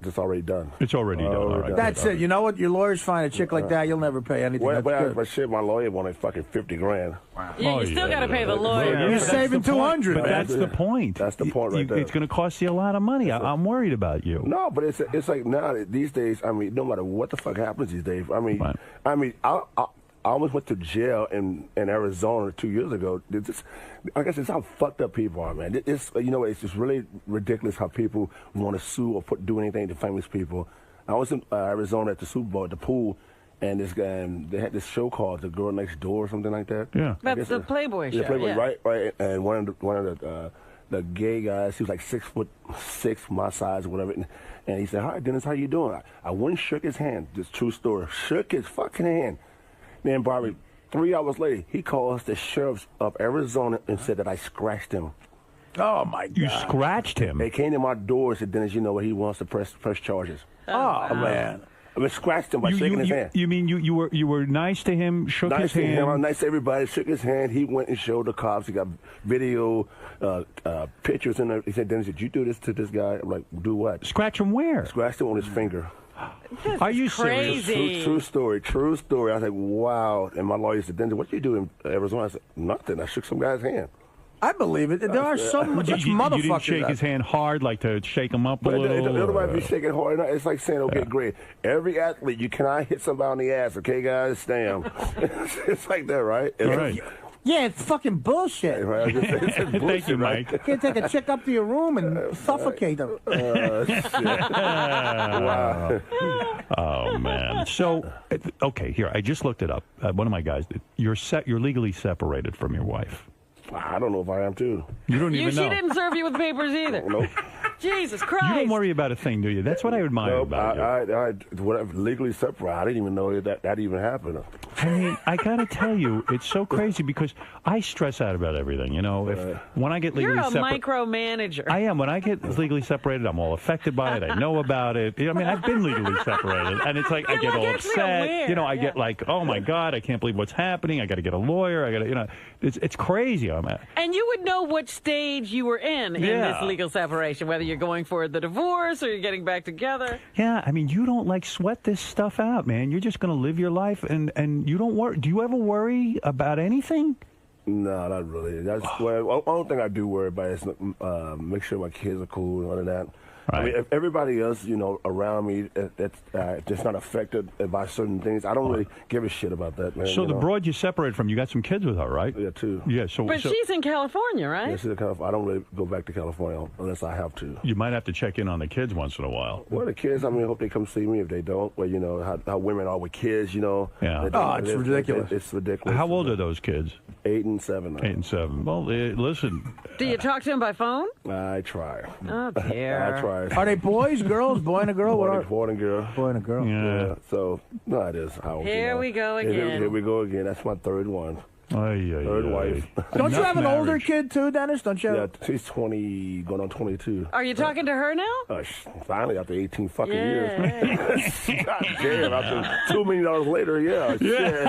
it's already done. It's already done. All right. That's it. You know what? Your lawyers find a chick like that, you'll never pay anything. Well, That's good. but shit, my lawyer wanted fucking $50,000. Yeah, Oh, you still yeah, got to pay the yeah. lawyer. Yeah, You're but saving that's the point. $200. But that's the point. That's the point right there. It's going to cost you a lot of money. I'm worried about you. No, but it's like now these days. I mean, no matter what the fuck happens these days. I mean, Right. I almost went to jail in Arizona 2 years ago. I guess it's how fucked up people are, man. It's it's just really ridiculous how people want to sue or do anything to famous people. I was in Arizona at the Super Bowl at the pool, and this guy they had this show called The Girl Next Door or something like that. Yeah. That's the Playboy show. Yeah, Playboy, yeah. right. And one of the gay guys, he was like 6'6", my size, or whatever. And he said, "Hi, Dennis, how you doing?" I went and shook his hand. This true story. Shook his fucking hand. Then, Barbie, 3 hours later, he called us the sheriffs of Arizona and said that I scratched him. Oh, my God. You scratched him. They came to my door and said, Dennis, you know what? He wants to press charges. Oh, man. I mean, scratched him by shaking his hand. You mean you were nice to him, shook Nice his to him. I'm hand? nice to everybody. Shook his hand. He went and showed the cops. He got video, pictures, and he said, Dennis, did you do this to this guy? I'm like, do what? Scratch him where? Scratched him on his finger. Are you serious? Crazy. True story. I was like, wow. And my lawyer said, Dennis, what you do in Arizona? I said, nothing. I shook some guy's hand. I believe it. There are so much You motherfuckers. didn't shake his hand hard, like to shake him up a But little? nobody be or- shaking hard. It's like saying, okay, great. Every athlete, you cannot hit somebody on the ass, okay, guys? Damn. It's like that, right? All right. Yeah, it's fucking bullshit. Right? It's bullshit, Thank you, right? Mike. You can't take a chick up to your room and suffocate her. Shit. Wow. Oh man. So, okay, here I just looked it up. One of my guys, you're legally separated from your wife. I don't know if I am too. You don't even She know. didn't serve you with papers either. Nope. Jesus Christ. You don't worry about a thing, do you? That's what I admire Nope. about you. I whatever, legally separate. I didn't even know that even happened. I mean, I gotta tell you, it's so crazy because I stress out about everything. You know, when I get legally You're a separated, micromanager. I am. When I get legally separated, I'm all affected by it. I know about it. I mean, I've been legally separated, and it's like I get all upset. You know, I get like, oh my God, I can't believe what's happening. I got to get a lawyer. I got to, it's crazy. And you would know what stage you were in this legal separation, whether you're going for the divorce or you're getting back together. Yeah, I mean, you don't like sweat this stuff out, man. You're just going to live your life, and you don't worry. Do you ever worry about anything? No, not really. That's well, only thing I do worry about is make sure my kids are cool and all of that. Right. I mean, if everybody else, around me, that's just not affected by certain things, I don't really give a shit about that, man. So the broad you separated from, you got some kids with her, right? Yeah, two. Yeah, so But she's in California, right? Yeah, she's in California. I don't really go back to California unless I have to. you might have to check in on the kids once in a while. Well, the kids, I mean, I hope they come see me. If they don't, well, how women are with kids, Yeah. Oh, it's ridiculous. It's ridiculous. How old are those kids? 8 and 7 now. 8 and 7. Well, listen. Do you talk to him by phone? I try. Oh, dear. I try. Are they boys, girls, boy and a girl? What are Boy and girl. boy and a girl? Yeah. So, no, it is how. Here we go again. Here we go again. That's my third one. Third wife. Don't you have an older kid too, Dennis? Don't you? Yeah, she's 20, going on 22. Are you talking to her now? Finally, after 18 fucking years. Yeah. God damn, after $2 million later, yeah. Shit.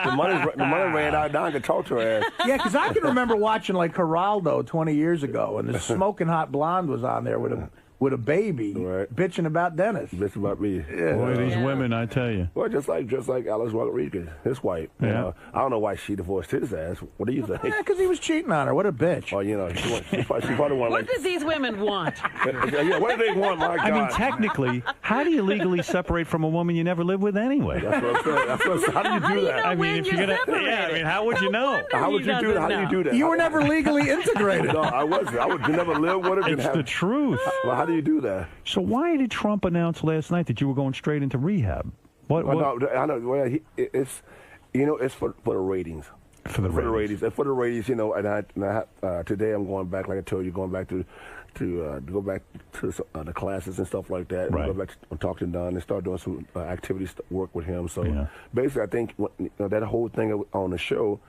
the money ran out. Now I can talk to her ass. Yeah, because I can remember watching like Geraldo 20 years ago, and the smoking hot blonde was on there with a baby, bitching about Dennis. Bitching about me. Yeah. Boy, these women, I tell you. Well, just like Alex Rodriguez, his wife. Yeah. You know, I don't know why she divorced his ass. What do you think? Yeah, because he was cheating on her. What a bitch. Oh, you know, she probably wanted What do these women want? Yeah, what do they want, my God? I mean, technically, how do you legally separate from a woman you never lived with anyway? That's what I'm saying. That's what I'm saying. How do you do that? I mean, if you're gonna, yeah, I mean, how would you know? How would you do that? How do you do that? You were never legally integrated. No, I wasn't. I would never live with her. It's the truth. Well, how do you do that? So why did Trump announce last night that you were going straight into rehab? What? No, I know. Well, it's it's for the ratings. For the ratings. And for the ratings, you know. And I today I'm going back, like I told you, going back to go back to the classes and stuff like that. Right. And go back to talk to Don and start doing some activities, work with him. So basically, I think that whole thing on the show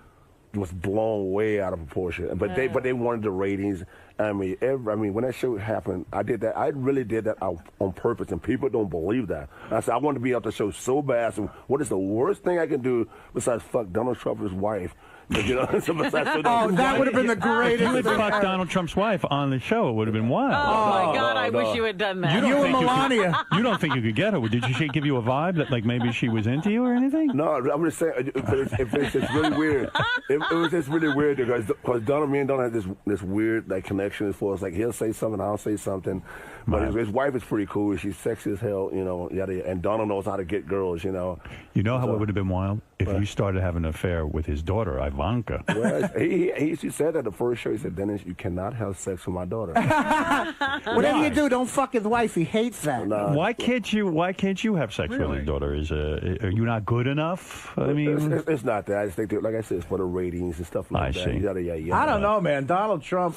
was blown way out of proportion. But they wanted the ratings. I mean, when that show happened, I did that. I really did that on purpose, and people don't believe that. I said I want to be out the show so bad. So what is the worst thing I can do besides fuck Donald Trump's wife? You know, that would have been the greatest. If you had fucked Donald Trump's wife on the show, it would have been wild. Oh, my God, I wish you had done that. You and Melania. You don't think you could get her? Did she give you a vibe that like maybe she was into you or anything? No, I'm just saying. It's just really weird. It was just really weird because me and Donald had this weird like connection as far as like he'll say something, I'll say something. But his wife is pretty cool. She's sexy as hell, you know. And Donald knows how to get girls, you know. You know how it would have been wild if you started having an affair with his daughter, Ivanka. Well, he said at the first show. He said, "Dennis, you cannot have sex with my daughter." Whatever you do, don't fuck his wife. He hates that. Nah. Why can't you have sex with his daughter? Are you not good enough? I mean, it's not that. I just think that, like I said, it's for the ratings and stuff like that. I see. I don't know, man. Donald Trump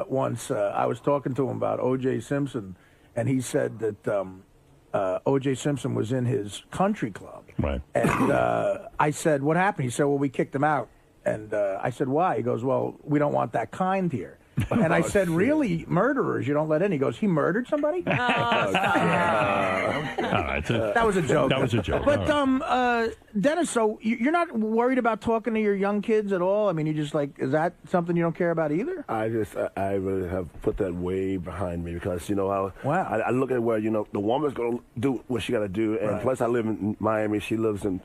once I was talking to him about O.J. Simpson, and he said that O.J. Simpson was in his country club. Right. And I said, "What happened?" He said, "Well, we kicked him out." And I said, "Why?" He goes, "Well, we don't want that kind here." And I said, "Really, murderers you don't let in?" He goes, "He murdered somebody?" That was a joke. That was a joke. But Dennis, so you're not worried about talking to your young kids at all? I mean, you just like, is that something you don't care about either? I really have put that way behind me because, you know, I look at where, you know, the woman's going to do what she got to do. And plus I live in Miami. She lives in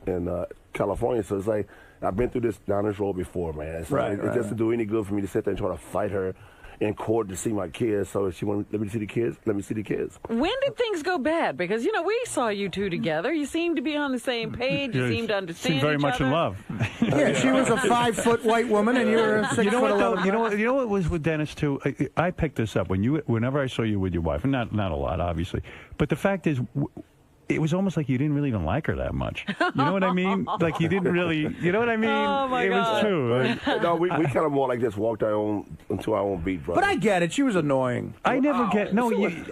California. So it's like, I've been through this down this road before, man. So it doesn't do any good for me to sit there and try to fight her in court to see my kids. So if she wants, let me see the kids. Let me see the kids. When did things go bad? Because, you know, we saw you two together. You seemed to be on the same page. You seemed to understand very each much other. in love. Yeah, she was a 5-foot white woman, and you were a 6 foot 11. You know what was with Dennis too. I picked this up whenever I saw you with your wife, and not a lot, obviously. But the fact is, it was almost like you didn't really even like her that much. You know what I mean? Like you didn't really. You know what I mean? Oh my it God. was true. No, we kind of more like just walked into our own beat, brother. But I get it. She was annoying. I never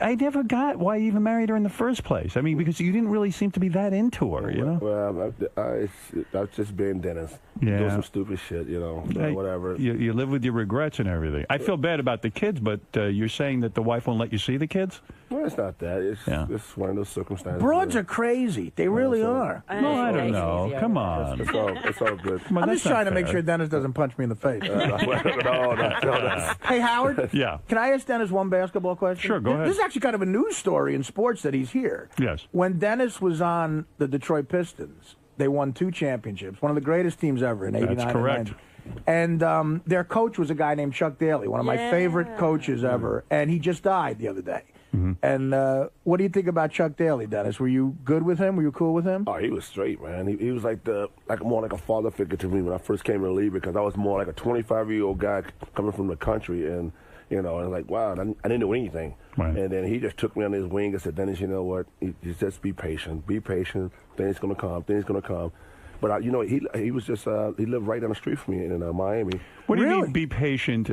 I never got why you even married her in the first place. I mean, because you didn't really seem to be that into her, you know? Well, I've just been Dennis. Yeah. Doing some stupid shit, you know, whatever. You live with your regrets and everything. I feel bad about the kids, but you're saying that the wife won't let you see the kids? Well, it's not that. It's one of those circumstances. Broads are crazy. They really are. No, I don't know. Come on. It's all good. I'm just trying to make sure Dennis doesn't punch me in the face. No. Hey, Howard? Yeah. Can I ask Dennis one basketball question? Sure, go ahead. This is actually kind of a news story in sports that he's here. Yes. When Dennis was on the Detroit Pistons, they won 2 championships, one of the greatest teams ever in 89 That's correct. and 90. And their coach was a guy named Chuck Daly, one of my favorite coaches ever, and he just died the other day. Mm-hmm. And what do you think about Chuck Daly, Dennis? Were you good with him? Were you cool with him? Oh, he was straight, man. He was more like a father figure to me when I first came in the league because I was more like a 25-year-old guy coming from the country, and you know, and like, wow, I didn't know anything. Right. And then he just took me on his wing and said, Dennis, you know what? You just be patient. Be patient. Things gonna come. Things gonna come. But he was just he lived right down the street from me in Miami. What do you mean, be patient?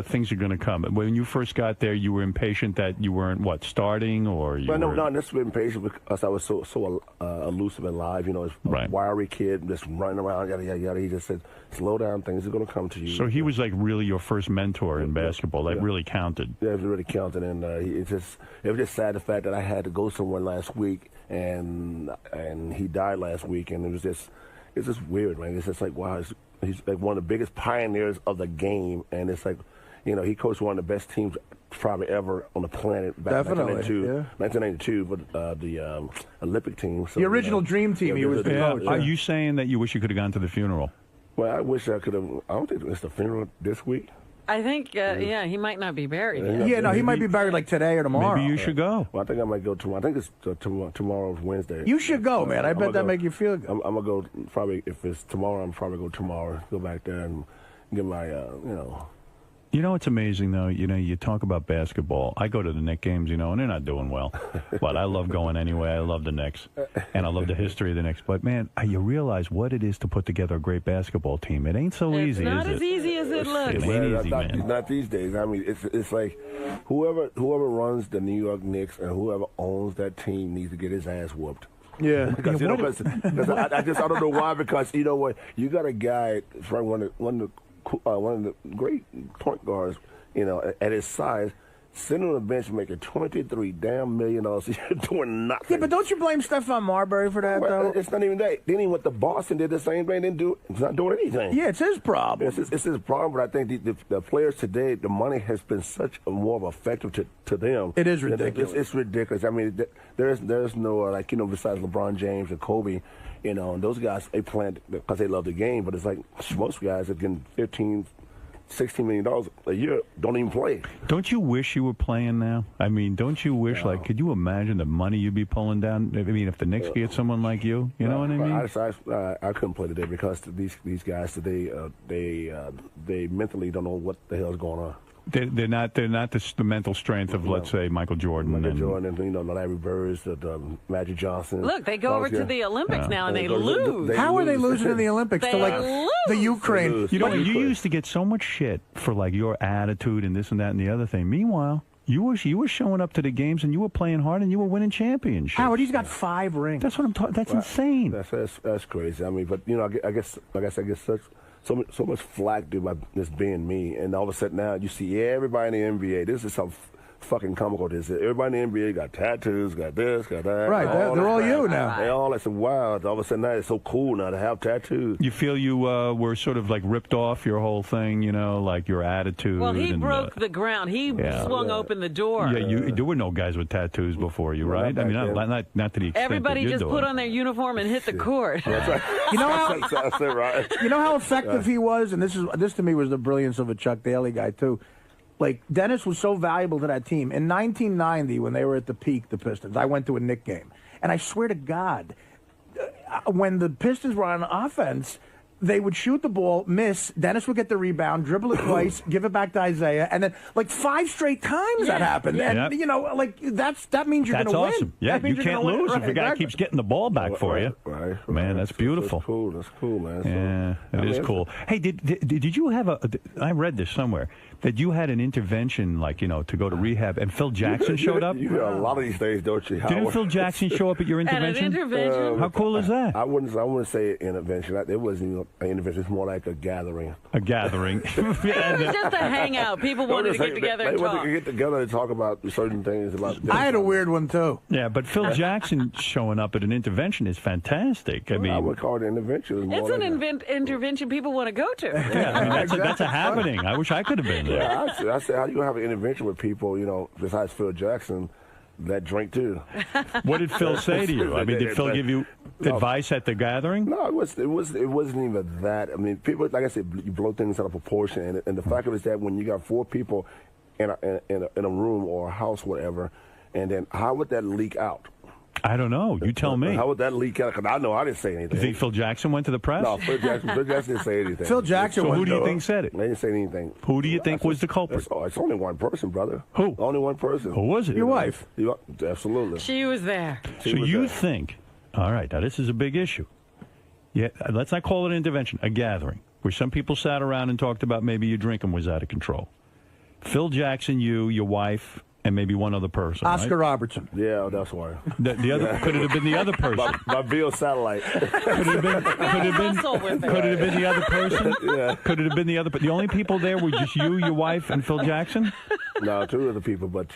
Things are going to come. When you first got there, you were impatient that you weren't starting, or you? Well, no, not necessarily impatient because I was so elusive and live. This wiry kid just running around, yada yada yada. He just said, "Slow down, things are going to come to you." So he was like really your first mentor in basketball. That really counted. Yeah, it really counted, and it was just sad the fact that I had to go somewhere last week, and he died last week, and it's just weird, man. It's just like, wow, he's like one of the biggest pioneers of the game, and it's like, he coached one of the best teams probably ever on the planet back in 1992, but the Olympic team. So, the original dream team. He was the coach. Are you saying that you wish you could have gone to the funeral? Well, I wish I could have. I don't think it's the funeral this week. I think, he might not be buried yet. Yeah, no, he might be buried like today or tomorrow. Maybe you should go. Well, I think I might go tomorrow. I think it's tomorrow's Wednesday. You should go, man. I bet that make you feel good. I'm going to go probably, if it's tomorrow, I'm probably go tomorrow. Go back there and get my, It's amazing, though. You talk about basketball. I go to the Knicks games, and they're not doing well. But I love going anyway. I love the Knicks. And I love the history of the Knicks. But, man, you realize what it is to put together a great basketball team. It ain't so easy, is it? It's not as easy as it looks. It ain't easy, man. Not these days. I mean, it's like whoever runs the New York Knicks and whoever owns that team needs to get his ass whooped. Yeah. Because, I don't know why, because, you know what, you got a guy, one of the great point guards, at his size, sitting on the bench making $23 million a year doing nothing. Yeah, but don't you blame Stephon Marbury for that, though? It's not even that. Then he went to Boston, did the same thing, he's not doing anything. Yeah, it's his problem. It's his problem, but I think the players today, the money has been such a more of effective to them. It is ridiculous. It's ridiculous. I mean, there's no, besides LeBron James and Kobe, and those guys, they play because they love the game, but it's like most guys are getting $15, $16 million a year, don't even play. Don't you wish you were playing now? I mean, don't you wish, could you imagine the money you'd be pulling down? I mean, if the Knicks get someone like you, you know what I mean? I couldn't play today because these guys today, they mentally don't know what the hell's going on. They're not the mental strength of, let's say, Michael Jordan. And Larry Bird, Magic Johnson. Look, they go over to the Olympics now and they lose. How are they losing in the Olympics to the Ukraine? You used to get so much shit for your attitude and this and that and the other thing. Meanwhile, you were showing up to the games and you were playing hard and you were winning championships. Howard, he's got 5 rings. That's what I'm talking. That's insane. That's crazy. I mean, but I guess so much flack due by this being me, and all of a sudden now you see everybody in the NBA. This is how fucking comical this is. Everybody in the NBA got tattoos, got this, got that. Right, they're all you now. They all like, wow, all of a sudden now it's so cool now to have tattoos. You feel you were sort of ripped off your whole thing, your attitude. Well, he broke the ground. He swung open the door. Yeah, there were no guys with tattoos before you, right? I mean, not to the extent everybody that just you're put doing. on their uniform and hit the court. That's right. That's right. You know how effective he was, and this to me was the brilliance of a Chuck Daly guy too. Dennis was so valuable to that team. In 1990, when they were at the peak, the Pistons, I went to a Knicks game. And I swear to God, when the Pistons were on offense, they would shoot the ball, miss. Dennis would get the rebound, dribble it twice, give it back to Isaiah, and then 5 straight times that happened. Yeah. And that means you're going to win. Awesome. Yeah, you can't lose if the guy keeps getting the ball back for you. Right. Man, that's beautiful. That's cool, man. Yeah, it is cool. Hey, did you have I read this somewhere that you had an intervention, to go to rehab, and Phil Jackson showed up? You hear a lot of these things, don't you? Didn't Phil Jackson show up at your intervention? At an intervention? How cool is that? I wouldn't say intervention. It wasn't even an intervention. It's more like a gathering. A gathering. It was just a hangout. People wanted to get together and talk. They wanted to get together and talk about certain things. I had a weird one, too. Yeah, but Phil Jackson showing up at an intervention is fantastic. I mean, I would call it an intervention. It's an intervention people want to go to. Yeah, I mean, that's a happening. I wish I could have been there. Yeah, I said, how do you have an intervention with people, besides Phil Jackson, that drink too? What did Phil say to you? I mean, did Phil give you advice at the gathering? No, it wasn't even that. I mean, people, like I said, you blow things out of proportion, and the fact of it is that when you got 4 people in a room or a house, whatever, and then how would that leak out? I don't know. You tell me. How would that leak out? Because I know I didn't say anything. You think Phil Jackson went to the press? No, Phil Jackson didn't say anything. Phil Jackson. So who do you think said it? They didn't say anything. Who do you think was the culprit? It's only one person, brother. Who? Only one person. Who was it? Your wife. Absolutely. She was there. So you think? All right. Now this is a big issue. Yeah, let's not call it an intervention, a gathering, where some people sat around and talked about maybe your drinking was out of control. Phil Jackson, you, your wife, and maybe one other person. Oscar right? Robertson. Yeah, that's why. The other could it have been the other person? My Bill satellite. Could it have been the other person? Yeah. Could it have been the other? The only people there were just you, your wife, and Phil Jackson. No, 2 other people, but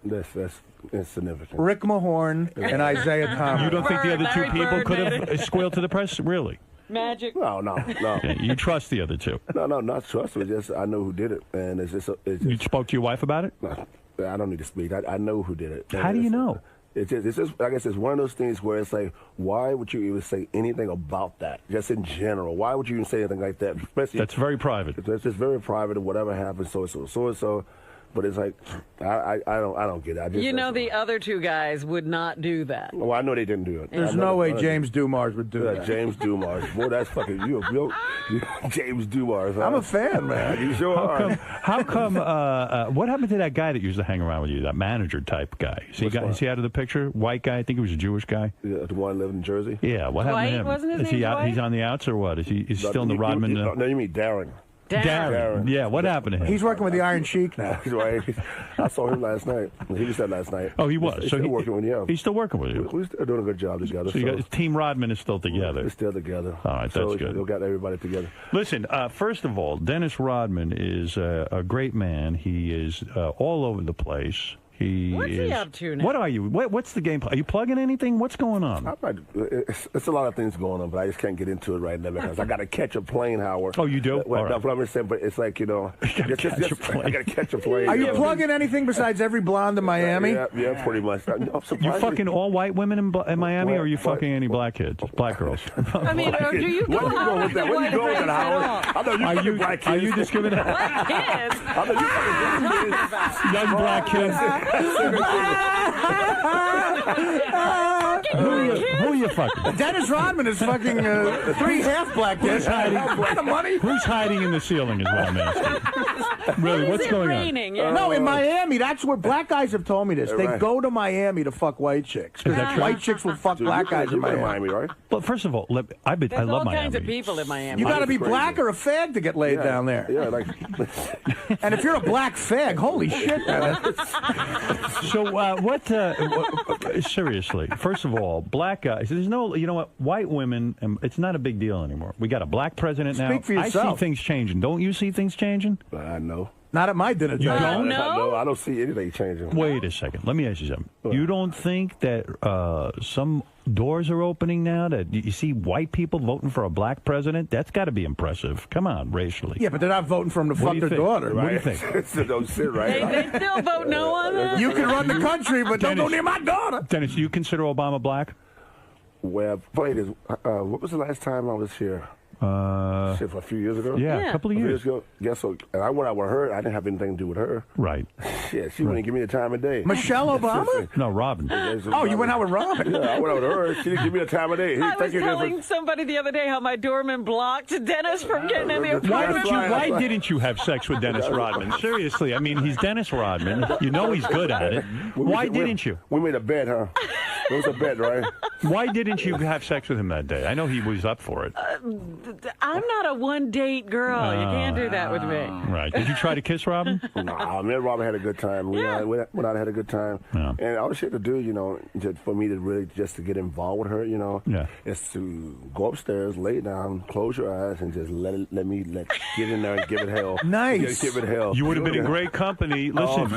that's insignificant. Rick Mahorn and Isaiah Thomas. You don't think the other 2 Larry people Bird could made have squealed to the press? Really? Magic. No. Yeah, you trust the other 2? No, not trust me. Just I know who did it, and it's just. You spoke to your wife about it? I don't need to speak. I know who did it. How do you know? It's just, I guess it's one of those things where it's like, why would you even say anything about that? Just in general, why would you even say anything like that? Especially, that's very private. It's just very private, and whatever happens, so and so. But it's like, I don't get it. The other 2 guys would not do that. Well, I know they didn't do it. There's no way James Dumars would do that. James Dumars. Boy, that's fucking you James Dumars. Huh? I'm a fan, man. You sure are. How come what happened to that guy that used to hang around with you, that manager type guy? Is he out of the picture? White guy, I think he was a Jewish guy. Yeah, the one living in Jersey? Yeah, what happened to him? Wasn't his is he name out? Dwight? He's on the outs or what? Is he still in the Rodman? No, you mean Darren. Darren. Yeah, what happened to him? He's working with the Iron Sheik now. I saw him last night. He was there last night. Oh, he was. He's so still working with you. He's still working with you. We're still doing a good job together. So Team Rodman is still together. We're still together. All right, that's good. We've got everybody together. Listen, first of all, Dennis Rodman is a great man. He is all over the place. What's he up to now? What are you? What's the game plan? Are you plugging anything? What's going on? It's a lot of things going on, but I just can't get into it right now because I got to catch a plane, Howard. Oh, you do? Well, all right. that's what I'm saying, but it's like, I got to catch a plane. Are you plugging anything besides every blonde in Miami? Yeah, pretty much. You fucking all white women in Miami, or are you fucking any black kids, black girls? I mean, do you go out with the Where you going with that, Howard? I know you fucking black kids. Are you discriminating? Black kids? I know you fucking black kids. Young black kids. Who are you fucking? Dennis Rodman is fucking 3 half black kids. Who's hiding in the ceiling is what I'm asking. Really, what's going raining? on? Yeah. No, in Miami, that's where black guys have told me this. They go to Miami to fuck white chicks. Is that true? White chicks will fuck black guys in Miami. right? But first of all, I There's love all Miami. kinds of people in Miami. You got to be black or a fag to get laid down there. Yeah, like. And if you're a black fag, holy shit, man. So seriously, first of all, black guys, there's no, you know what, white women, it's not a big deal anymore. We got a black president now. Speak for yourself. I see things changing. Don't you see things changing? I know. Not at my dinner You table. don't? know? I don't see anything changing. Wait a second. Let me ask you something. You don't think that some doors are opening now, that you see white people voting for a black president? That's got to be impressive. Come on, racially. Yeah, but they're not voting for him to What fuck do you their think? daughter. What do you think? Don't sit right. They still vote no on that? You can run the country, but don't go near my daughter. Dennis, do you consider Obama black? Well, funny is, what was the last time I was here? Shit, a few years ago? Yeah, a couple of years. ago. Guess what? And I went out with her. I didn't have anything to do with her. Right. Shit, she wouldn't give me the time of day. Michelle Obama? No, Robin. Oh, you went out with Robin? Yeah, I went out with her. She didn't give me the time of day. I was telling somebody the other day how my doorman blocked Dennis from getting in the apartment. Why didn't you have sex with Dennis Rodman? Seriously, I mean, he's Dennis Rodman. You know he's good at it. Why didn't you? We made a bet, huh? It was a bet, right? Why didn't you have sex with him that day? I know he was up for it. I'm not a one-date girl. You can't do that with me. Right. Did you try to kiss Robin? Nah, me and Robin had a good time. We went out and had a good time. Yeah. And all she had to do, just for me to really just to get involved with her, is to go upstairs, lay down, close your eyes, and just let me get in there and give it hell. Nice. Give it hell. You would have been in great company. Listen,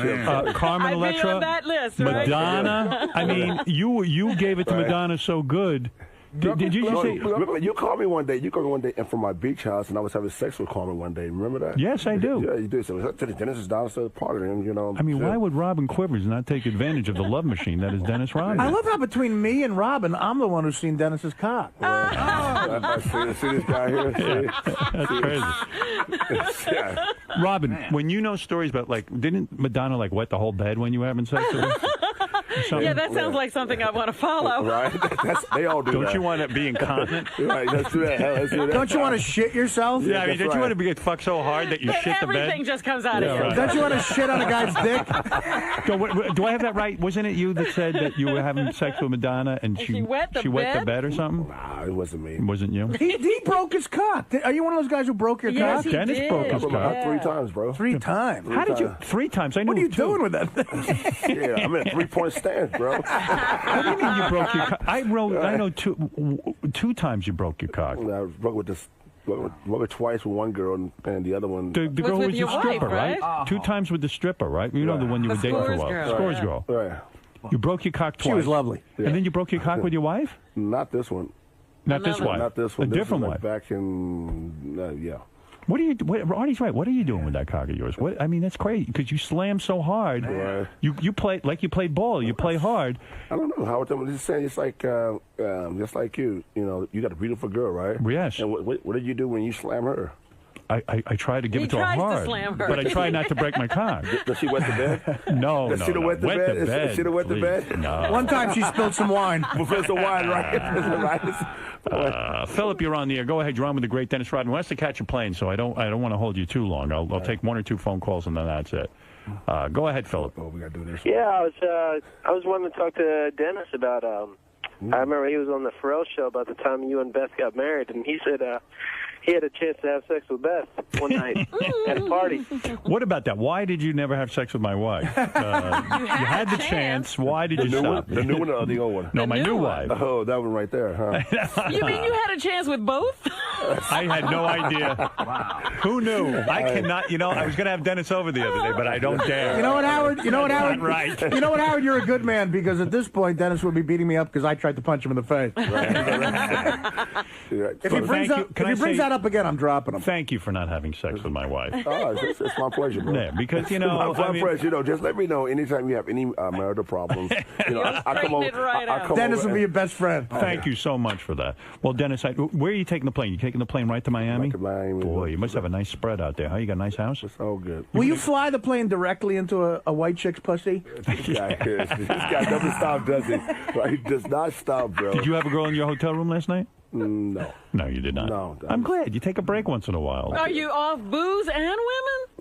Carmen I'd be Electra, on that list, right? Madonna. I mean, you gave it to Madonna so good. Did you just say? You called me one day. You called me one day, and from my beach house, and I was having sex with Carmen one day. Remember that? Yes, I do. Yeah, you do. So Dennis is downstairs partying. I mean, why would Robin Quivers not take advantage of the love machine that is Dennis Rodman? I love how between me and Robin, I'm the one who's seen Dennis's cock. I see this guy here. See? That's crazy. Yeah. Robin, when you know stories about, didn't Madonna wet the whole bed when you were having sex with her? Yeah, that sounds like something I want to follow. Right? They all do that. Don't you want to be incontinent? Right, let's do that. Let's do that. Don't you want to shit yourself? Yeah, I mean, that's don't you right. want to get fucked so hard that you shit the bed? Everything just comes out of you. right. Don't you want to shit on a guy's dick? Do I have that right? Wasn't it you that said that you were having sex with Madonna and she wet the bed or something? Nah, it wasn't me. It wasn't you? He broke his cock. Are you one of those guys who broke your Yes, cock? he Dennis did. broke his About cock. 3 times, bro. 3 times. How did you? 3 times. I knew. What are you 2. doing with that thing? Yeah, I'm in a 3-point stance, bro. What do you mean you broke your cock? I know 2 times you broke your cock. I broke with this. Broke it twice with one girl, and the other one. The girl with was your the stripper, wife, right? 2 times with the stripper, right? You know the one you were dating for a Scores while. girl. Scores girl. Right. You broke your cock twice. She was lovely. And then you broke your cock with your wife? Not this one. Not this wife. Not this one. A This different was wife. like back in, yeah. What are you? Artie's right. What are you doing with that cock of yours? What? I mean, that's crazy because you slam so hard. Right. You play like you played ball. You play hard. I don't know how I'm just saying. It's like just like you. You know, you got a beautiful girl, right? Yes. And what did you do when you slam her? I try to give He it to her tries to hard, slam her. but I try not to break my cock. Does she wet the bed? No, Does no, she done no. wet the bed? Is bed. she done wet the please. bed? No. One time she spilled some wine. Professor Wine, right? Philip, you're on the air. Go ahead. You're on with the great Dennis Rodman. Wants to catch a plane, so I don't want to hold you too long. I'll take 1 or 2 phone calls and then that's it. Go ahead, Philip. Oh, we gotta do this. Yeah, I was wanting to talk to Dennis about. I remember he was on the Pharrell show about the time you and Beth got married, and he said he had a chance to have sex with Beth one night at a party. What about that? Why did you never have sex with my wife? You had the chance. Why did you stop? The new one or the old one? No, my new wife. Oh, that one right there, huh? You mean you had a chance with both? I had no idea. Wow. Who knew? I cannot. I was going to have Dennis over the other day, but I don't dare. You know what, Howard? Not right. You know what, Howard? You're a good man because at this point, Dennis would be beating me up because I tried to punch him in the face. If he brings that up again, I'm dropping him. Thank you for not having sex with my wife. Oh, it's my pleasure, bro. Yeah, because my pleasure. Just let me know anytime you have any marital problems. I come over. Right Dennis will be your best friend. Thank you so much for that. Well, Dennis, where are you taking the plane? You taking the plane right to Miami? Right to Miami. Boy, you must have a nice spread out there, huh? You got a nice house? It's all good. Will you fly the plane directly into a white chick's pussy? This guy doesn't stop, does he? Right? He does not stop, bro. Did you have a girl in your hotel room last night? No. No, you did not. No. I'm glad. You take a break once in a while. Are you off booze and women?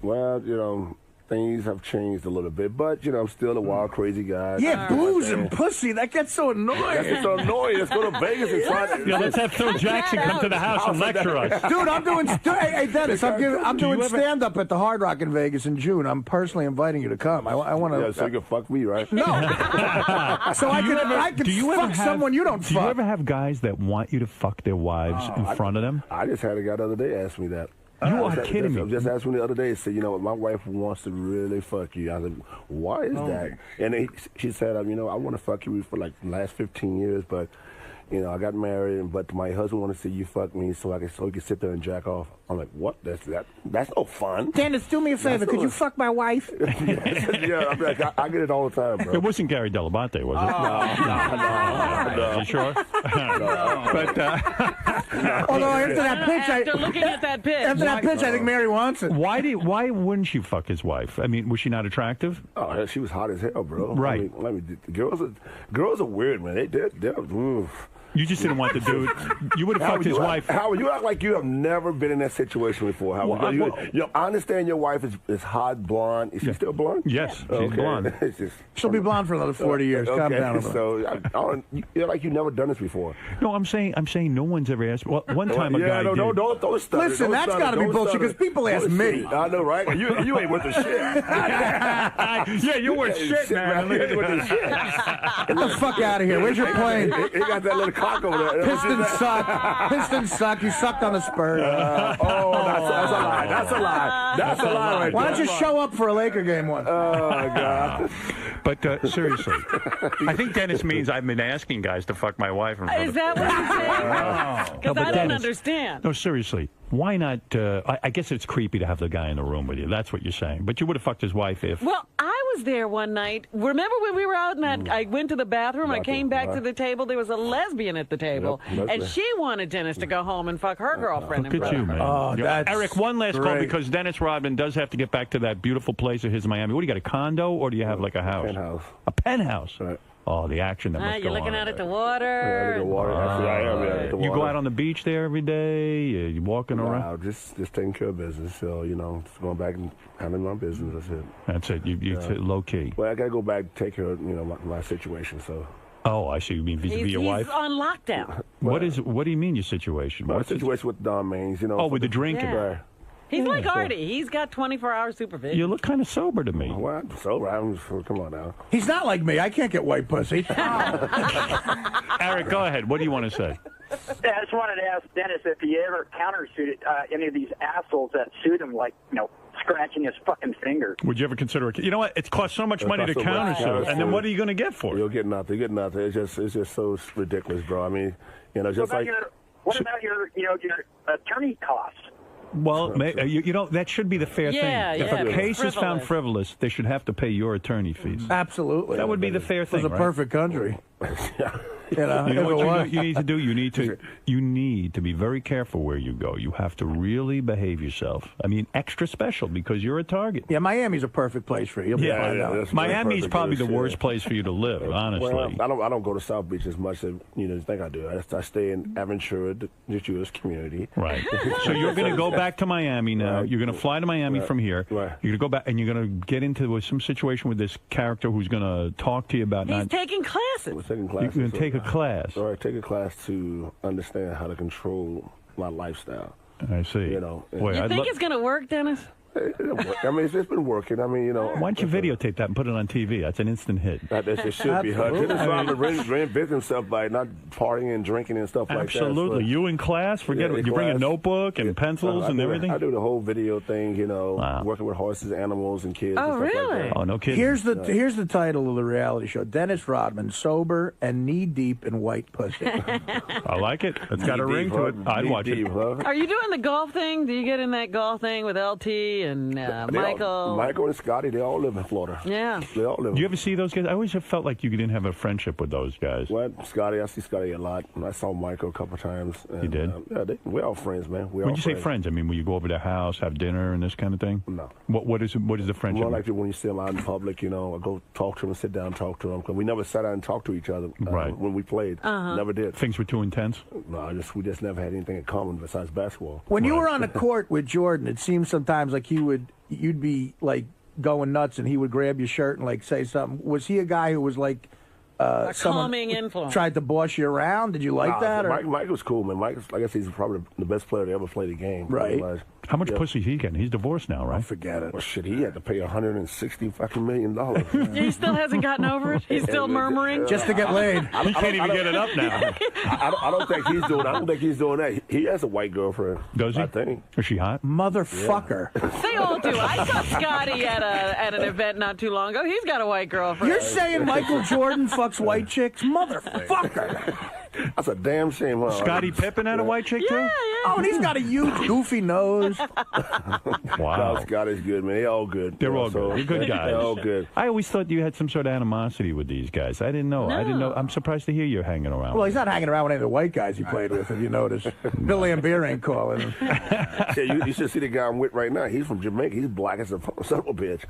Well, things have changed a little bit, but I'm still a wild, crazy guy. Yeah, booze and pussy. That gets so annoying. That's so annoying. Let's go to Vegas and try to. Yeah, let's have Phil Jackson come to the house and lecture us. Dude, I'm doing. Hey, Dennis, I'm doing stand up at the Hard Rock in Vegas in June. I'm personally inviting you to come. I want to. Yeah, so you can fuck me, right? No. So I can fuck someone you don't fuck. Do you ever have guys that want you to fuck their wives in front of them? I just had a guy the other day ask me that. You are kidding me. Just asked me the other day. Said, my wife wants to really fuck you. I said, why is that? And she said, I want to fuck you for like the last 15 years, but I got married, but my husband wanted to see you fuck me so he could sit there and jack off. I'm like, what? That's no fun. Dennis, do me a favor. Could you fuck my wife? Yeah, I'm like, I get it all the time, bro. It wasn't Gary Delabate, was it? No. You sure? No. But although after that pitch, After looking at that pitch. after that pitch, I think Mary wants it. Why wouldn't you fuck his wife? I mean, was she not attractive? Oh, she was hot as hell, bro. Right. I mean, girls are weird, man. They're oof. You just didn't want the dude. You would have fucked his wife. Howard, you act like you have never been in that situation before. Howard. I understand your wife is hot, blonde. Is she still blonde? Yes, she's blonde. She'll be blonde for another 40 years. Calm down a little. So you're like you've never done this before. No, I'm saying no one's ever asked. Well, one time a guy did. Don't stutter. Listen, that's got to be bullshit because people ask me. I know, right? You ain't worth a shit. Yeah, you're worth shit, man. You ain't worth a shit. Get the fuck out of here. Where's your plane? He got that little cock over there. Pistons suck. Pistons suck. You sucked on the Spurs. That's a lie. That's a lie. That's a lie right Why don't you show up for a Laker game once? Oh, God. But seriously, I think Dennis means I've been asking guys to fuck my wife. Is that what you're saying? Because I don't understand. No, seriously. Why not? I guess it's creepy to have the guy in the room with you. That's what you're saying. But you would have fucked his wife if. Well, I was there one night. Remember when we were out and I went to the bathroom, I came back to the table, there was a lesbian at the table, and she wanted Dennis to go home and fuck her girlfriend. Look at you, man. Oh, that's Eric, one last call great. because Dennis Rodman does have to get back to that beautiful place of his in Miami. What do you got, a condo or do you have like a house? Penthouse. A penthouse? Right. Oh, the action that must You're go looking on out at the Yeah, water. the water. Actually, I am at the water. You go out on the beach there every day? You walking around? Wow, just taking care of business. So, just going back and handling my business. That's it. That's it. You low key. Well, I got to go back and take care of, my situation. So. Oh, I see. You mean vis-a-vis your wife? He's on lockdown. What do you mean your situation? My situation with Don Maines, Oh, with the drinking. Yeah. Right. He's like Artie. He's got 24-hour supervision. You look kind of sober to me. Well, I'm sober. Come on now. He's not like me. I can't get white pussy. Eric, go ahead. What do you want to say? Yeah, I just wanted to ask Dennis if he ever countersuited any of these assholes that sued him, like, scratching his fucking finger. Would you ever consider it? You know what? It costs so much money to countersue, and then what are you going to get for it? You'll get nothing. You get nothing. It's just so ridiculous, bro. I mean, just like. What about your attorney costs? Well, that should be the fair thing. If a case is found frivolous, they should have to pay your attorney fees. Absolutely. That would be the fair thing. It was a perfect country. You know what you need to do? You need to be very careful where you go. You have to really behave yourself. I mean, extra special because you're a target. Yeah, Miami's a perfect place for you. Miami's probably the worst place for you to live, honestly. Well, I don't go to South Beach as much as you think I do. I stay in Aventura, the Jewish community. Right. So you're going to go back to Miami now. Right. You're going to fly to Miami from here. Right. You're going to go back and you're going to get into some situation with this character who's going to talk to you about. He's taking classes. We're taking classes. You're going to take a class. All right, take a class to understand how to control my lifestyle. I see. Boy, you think it's going to work, Dennis? I mean, it's been working. I mean, Why don't you videotape that and put it on TV? That's an instant hit. It should be. Dennis Rodman reinvent himself by not partying and drinking and stuff like that. Absolutely. You in class? Forget it. You bring a notebook and pencils and everything? I do the whole video thing, working with horses, animals, and kids. Oh, and stuff really? like that. Oh, no kidding. Here's the title of the reality show: Dennis Rodman, sober and knee deep in white pussy. I like it. It's got a ring to it. I'd watch it. Are you doing the golf thing? Do you get in that golf thing with LT and Michael? Michael and Scotty, they all live in Florida. Yeah. They all live. Do you ever see those guys? I always have felt like you didn't have a friendship with those guys. What? Scotty, I see Scotty a lot. I saw Michael a couple of times. And, you did? We're all friends, man. When you say friends, I mean, will you go over to their house, have dinner, and this kind of thing? No. What is the friendship? More like when you see them out in public, I go talk to them, sit down, and talk to them. Because we never sat down and talked to each other when we played. Never did. Things were too intense? No, we just never had anything in common besides basketball. When you were on the court with Jordan, it seemed sometimes like you'd be like going nuts and he would grab your shirt and like say something. Was he a guy who was like a someone calming influence? Tried to boss you around? Did you like that? Or? Mike was cool, man. Mike, I guess he's probably the best player to ever play the game. Right. How much pussy is he getting? He's divorced now, right? Forget it. Well, shit, he had to pay $160 million. He still hasn't gotten over it? He's still murmuring? Just to get laid. He can't even get it up now. I don't think he's doing. I don't think he's doing that. He has a white girlfriend. Does he? I think. Is she hot? Motherfucker. Yeah. They all do. I saw Scotty at an event not too long ago. He's got a white girlfriend. You're saying Michael Jordan fucks white chicks? Motherfucker. That's a damn shame, huh? Scottie Pippen had a white chick, too? Yeah. Oh, and he's got a huge, goofy nose. Wow. No, Scotty's good, man. They're all good. They're all good. They're good guys. They're all good. I always thought you had some sort of animosity with these guys. I didn't know. No. I'm surprised to hear you're hanging around. Well, he's not hanging around with any of the white guys he played with, if you notice. Bill Lambier ain't calling him. Yeah, you should see the guy I'm with right now. He's from Jamaica. He's black as a son of a bitch.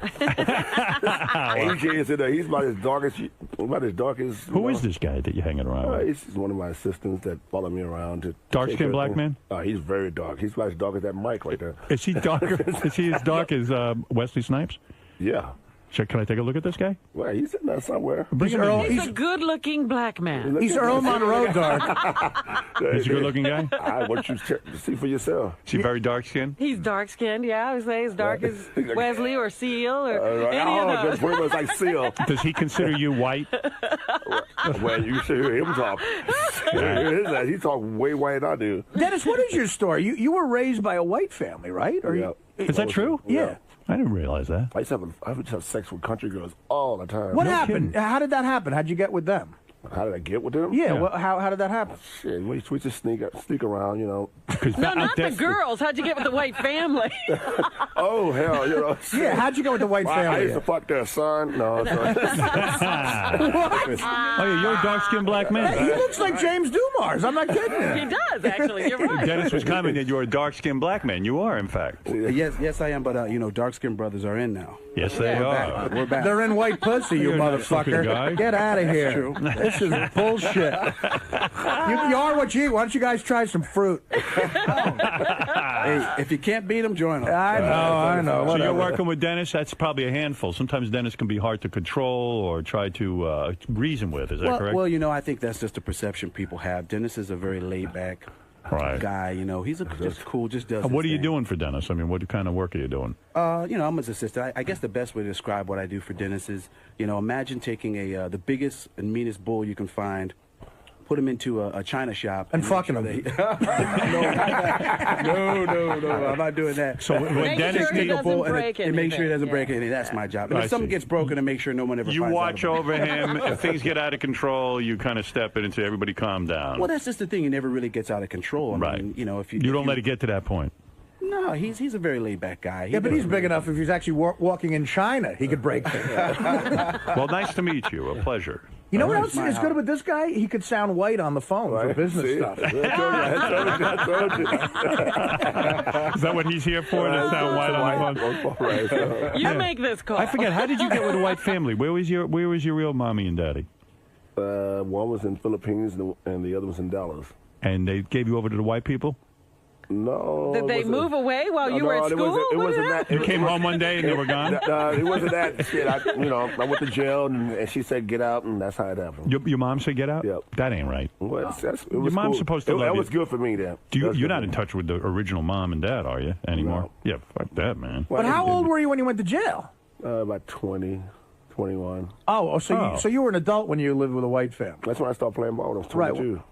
AJ is in there. He's about as dark as. Who is this guy that you're hanging around with? He's one of my assistants that follow me around. Dark-skinned black man? He's very dark. He's about as dark as that mic right there. Is he darker? Is he as dark as Wesley Snipes? Yeah. Can I take a look at this guy? Well, he's in there somewhere. He's a good-looking black man. He's Earl Monroe dark. He's a good-looking guy? I want you to see for yourself. Is he very dark-skinned? He's dark-skinned, yeah. I would say as dark as Wesley or Seal or any of those. Pretty much like Seal. Does he consider you white? Well, you should hear him talk. He talk way whiter than I do. Dennis, what is your story? You were raised by a white family, right? Or Yeah. Is that true? Yeah. I didn't realize that. I used to have sex with country girls all the time. What happened? How did that happen? How'd you get with them? How did I get with them? Yeah. Well, how did that happen? Shit, we just sneak around, you know. No, not the girls. How'd you get with the white family? Oh hell, you know. Yeah, how'd you go with the white family? I used to fuck their son. No. What? Oh yeah, you're a dark-skinned black man. He looks like James Dumars. I'm not kidding you. He does, actually. You're right. Dennis was commenting that you're a dark-skinned black man. You are, in fact. Yes, I am. But you know, dark-skinned brothers are in now. Yes, they are. We're back. They're in white pussy, you You're not a fucking motherfucker. guy. Get out of here. True. This is bullshit. You are what you eat. Why don't you guys try some fruit? Hey, if you can't beat them, join them. I know. So Whatever. you're working with Dennis. That's probably a handful. Sometimes Dennis can be hard to control or try to reason with. Is that correct? Well, you know, I think that's just a perception people have. Dennis is a very laid-back guy. You know, he's just cool. Just does. What are his you thing. doing for Dennis? I mean, what kind of work are you doing? You know, I'm his assistant. I guess the best way to describe what I do for Dennis is, you know, imagine taking the biggest and meanest bull you can find, put him into a china shop, and fucking him. No, I'm not doing that. So when Dennis take a bull and make sure he doesn't anything. break anything, that's my job. And I if something see. gets broken, and make sure no one ever You finds watch out about over him. If things get out of control, you kind of step in and say, "Everybody, calm down." Well, that's just the thing. He never really gets out of control. I Right. mean, you know, if you don't let it get to that point. No, he's a very laid back guy. Yeah, but he's big enough. If he's actually walking in China, he could break things. Well, nice to meet you. A pleasure. You know what else is good with this guy? He could sound white on the phone for business stuff. I told you. Is that what he's here for? To sound white on the phone? You make this call. I forget. How did you get with a white family? Where was your real mommy and daddy? One was in Philippines and the other was in Dallas. And they gave you over to the white people? No. Did they move away while you were at school? It wasn't that. You came home one day and they were gone? It wasn't that shit. I went to jail and she said get out, and that's how it happened. Your mom said get out? Yep. That ain't right. Well, it Your was mom's cool. supposed to love That you. was good for me then. You're not in touch with the original mom and dad, are you, anymore? No. Yeah, fuck that, man. But how old were you when you went to jail? About 20, 21. So you were an adult when you lived with a white family. That's when I started playing ball. I was 22. Right.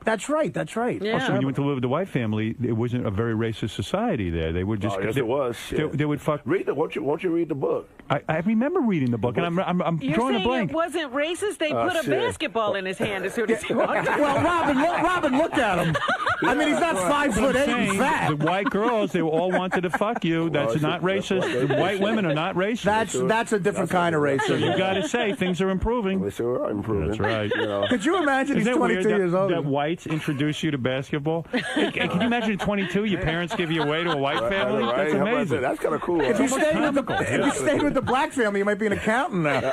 That's right. Yeah. So when you went to live with the white family, it wasn't a very racist society there. They would just. Yes, it was. They would fuck. Read the. Won't you read the book? I remember reading the book, and I'm You're drawing a saying blank. it wasn't racist? They put a shit. basketball in his hand as soon as he walked in. Well, Robin looked at him. I mean, he's not 5'8" and Saying fat. the white girls, they all wanted to fuck you. That's not racist. The white women are not racist. That's a different kind of So racism. you got to say things are improving. They sure are improving. That's right. You know. Could you imagine he's Isn't that 22 weird years old? that whites introduce you to basketball? Hey, can you imagine at 22, your parents give you away to a white family? Right. That's How about amazing. that? That's kind of cool. If you stayed with the black family, you might be an accountant now. He'd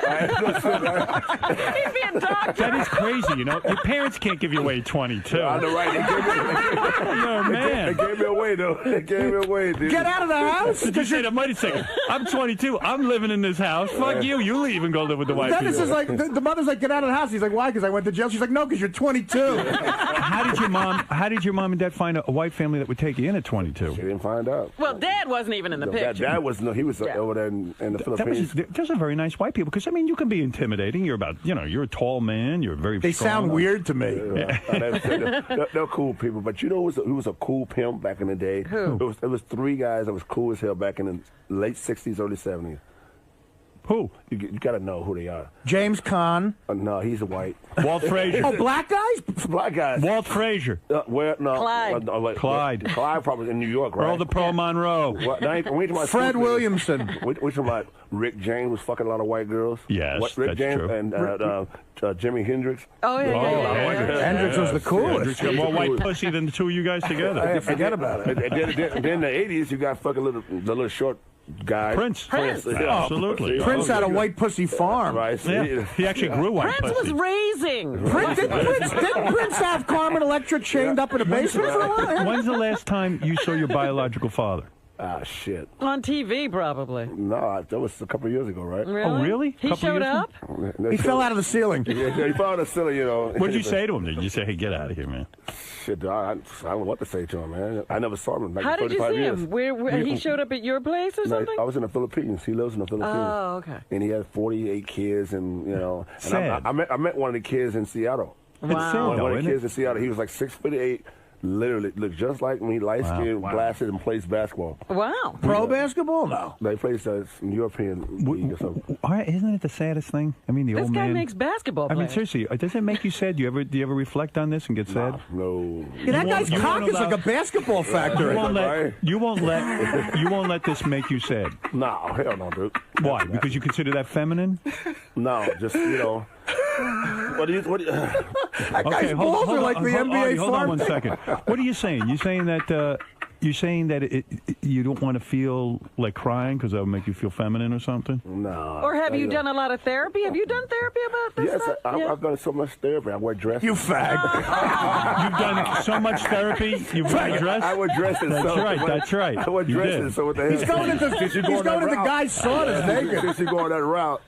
be a doctor. That is crazy, you know. Your parents can't give you away at 22. I know, right? Oh, man. They gave me away, though. They gave me away, dude. Get out of the house. Just say that. Wait a second. I'm 22. I'm living in this house. Fuck you. You leave and go live with the white Dennis people. is like, the mother's like, get out of the house. He's like, why? Because I went to jail. She's like, no, because you're 22. How did your mom and dad find a white family that would take you in at 22? She didn't find out. Well, Dad wasn't even in the picture. Dad was he was over there in the Philippines. Those are very nice white people, because, I mean, you can be intimidating. You're you're a tall man. You're very They strong. sound weird to me. They're cool people, but you know who was a cool pimp back in the day? Who? It was three guys that was cool as hell back in the late 60s, early 70s. Who? You got to know who they are. James Caan. No, he's a white. Walt Frazier. Oh, black guys? Black guys. Walt Frazier. Where? No. Clyde. Clyde. Clyde probably in New York, right? Earl the Pearl Monroe. Fred Williamson. We talking about Rick James was fucking a lot of white girls. Yes, Rick that's James true. and Jimi Hendrix. Oh, yeah. Hendrix was the coolest. Hendrix got more white pussy than the two of you guys together. Forget about it. And then in the 80s, you got fucking the little short guy. Prince. Yeah. Absolutely. Prince had a white pussy farm. Right. Yeah. He actually grew white Prince pussy. was raising. Didn't Prince have Carmen Electra chained up in a basement for a while? When's the last time you saw your biological father? Ah, shit. On TV, probably. No, that was a couple of years ago, right? Really? Oh, really? He Couple showed years up? He fell out of the ceiling. Yeah, he fell out of the ceiling, you know. What did you say to him? Did you say, hey, get out of here, man? Shit, I don't know what to say to him, man. I never saw him in like How did you 35 see years. him? Where he showed up at your place or something? I was in the Philippines. He lives in the Philippines. Oh, okay. And he had 48 kids, and you know. And Sad. I met one of the kids in Seattle. It's sad, One though, of the isn't kids it? in Seattle. He was like 6'8", Literally looks just like me, light skin, glasses, and plays basketball. Wow. Pro basketball? No. They play European league or something. Isn't it the saddest thing? I mean, the This old guy man. makes basketball I mean, players. seriously, does it make you sad? Do you ever reflect on this and get sad? No. Yeah, that guy's cock is like a basketball factory. You won't let this make you sad. No, hell no, dude. Why? Because you consider that feminine? No, just What do you? That guy's balls are like the NBA hold on farm. 1 second. What are you saying? You're saying that you don't want to feel like crying because that would make you feel feminine or something? No. Or have you done a lot of therapy? Have you done therapy about this Yes, stuff? I've done so much therapy. I wear dresses. You fag. You've done so much therapy. You wear dresses. I wear dresses. That's right. I wear You dresses. did. So what the hell? He's going into the guy's saunas naked. Since you going that route.